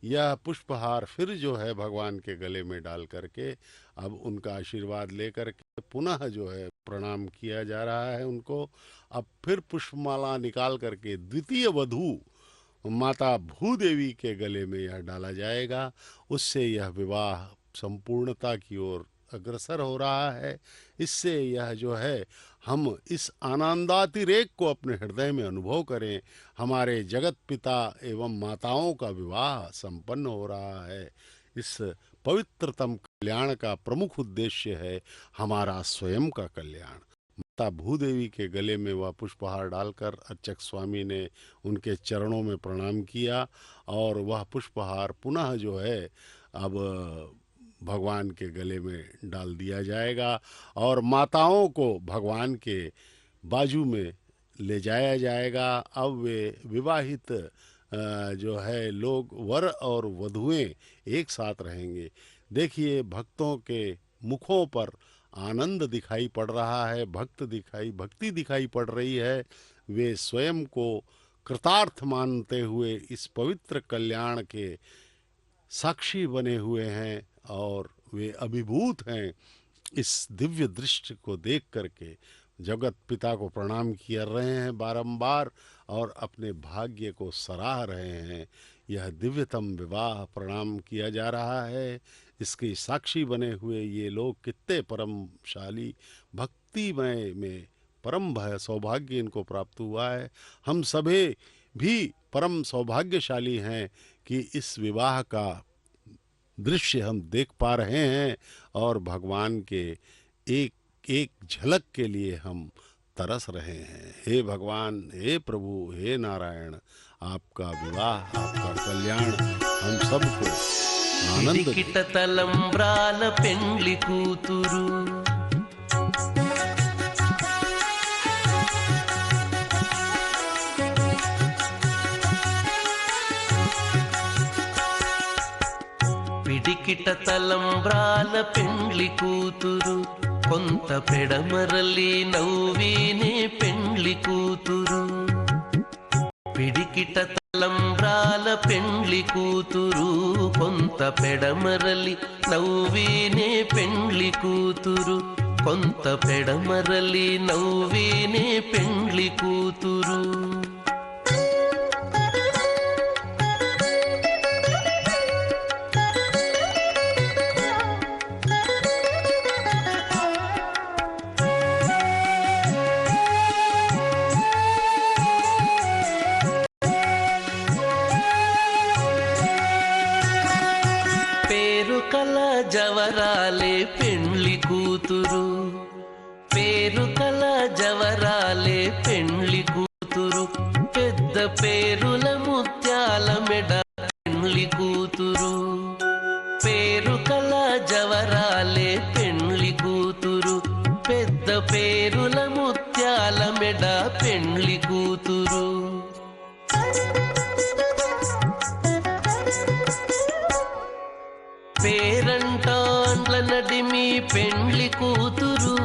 B: यह पुष्पहार फिर जो है भगवान के गले में डाल करके अब उनका आशीर्वाद लेकर के पुनः जो है प्रणाम किया जा रहा है उनको। अब फिर पुष्पमाला निकाल करके द्वितीय वधू माता भूदेवी के गले में यह डाला जाएगा। उससे यह विवाह संपूर्णता की ओर अग्रसर हो रहा है। इससे यह जो है हम इस आनंदातिरेक को अपने हृदय में अनुभव करें। हमारे जगत पिता एवं माताओं का विवाह संपन्न हो रहा है। इस पवित्रतम कल्याण का प्रमुख उद्देश्य है हमारा स्वयं का कल्याण। माता भूदेवी के गले में वह पुष्पहार डालकर अर्चक स्वामी ने उनके चरणों में प्रणाम किया और वह पुष्पहार पुनः जो है अब भगवान के गले में डाल दिया जाएगा और माताओं को भगवान के बाजू में ले जाया जाएगा। अब वे विवाहित जो है लोग, वर और वधुएं एक साथ रहेंगे। देखिए भक्तों के मुखों पर आनंद दिखाई पड़ रहा है, भक्ति दिखाई पड़ रही है। वे स्वयं को कृतार्थ मानते हुए इस पवित्र कल्याण के साक्षी बने हुए हैं और वे अभिभूत हैं इस दिव्य दृश्य को देख करके। जगत पिता को प्रणाम कर रहे हैं बारंबार और अपने भाग्य को सराह रहे हैं। यह दिव्यतम विवाह प्रणाम किया जा रहा है। इसके साक्षी बने हुए ये लोग कितने परमशाली, भक्तिमय में परम सौभाग्य इनको प्राप्त हुआ है। हम सभी भी परम सौभाग्यशाली हैं कि इस विवाह का दृश्य हम देख पा रहे हैं और भगवान के एक एक झलक के लिए हम तरस रहे हैं। हे भगवान, हे प्रभु, हे नारायण, आपका विवाह, आपका कल्याण हम सबको आनंद दे।
C: పిడికిట తలంబ్రాల పెండ్లి కూతురు పిడికిట తలంబ్రాల పెండ్లి కూతురు కొంత పెడమరలి నవ్వినే పెండ్లి కూతురు పిడికిట తలంబ్రాల పెండ్లి కూతురు కొంత పెడమరలి నవ్వినే పెండ్లి కూతురు కొంత పెడమరలి నవ్వినే పెండ్లి కూతురు పేరుకల జవరాలే పెండ్లి కూతురు పేరుకల జవరాలే పెండ్లి కూతురు పెద్ద పేరుల ముత్యాల మెడ పెండ్లి కూతురు పేరుకల జవరాలే పెండ్లి కూతురు పెద్ద పేరుల ముత్యాల మెడ పెండ్లి కూతురు పేరంటాండ్ల నడిమి పెండ్లి కూతురు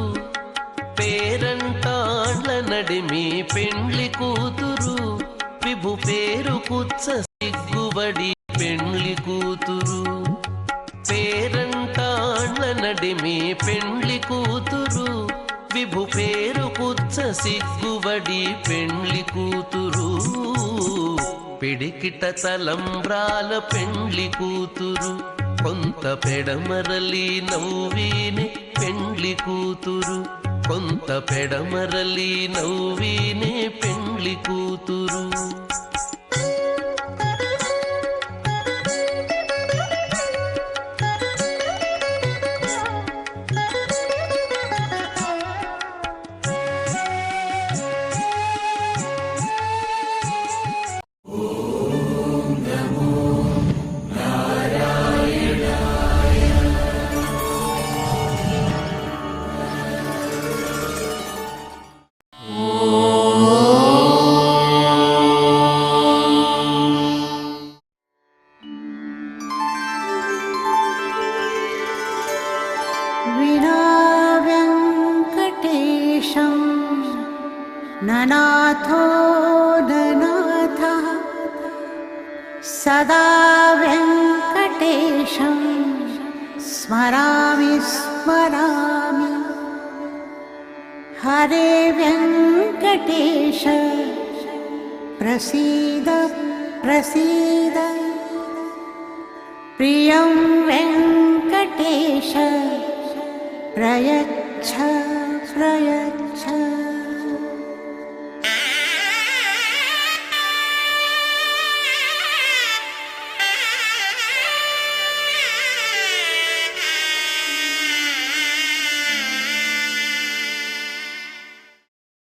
C: పేరంటాండ్ల నడిమి పెండ్లి కూతురు విభు పేరు కుచ్చ సిగ్గుబడి పెండ్లి కూతురు పేరంటాండ్ల నడిమి పెండ్లి కూతురు విభు పేరు కుచ్చ సిగ్గుబడి పెండ్లి కూతురు పిడికిట తలంబ్రాల పెండ్లి కూతురు కొంత పెడమరలి నవ్వినే పెండ్లి కూతురు కొంత పెడమరలి నవ్వినే పెండ్లి కూతురు
E: विना वेङ्कटेशं ननाथो ननाथः सदा वेङ्कटेशं स्मरामि स्मरामि हरे वेङ्कटेश प्रसीद प्रसीद प्रियं वेङ्कटेश प्रयच्छ प्रयच्छ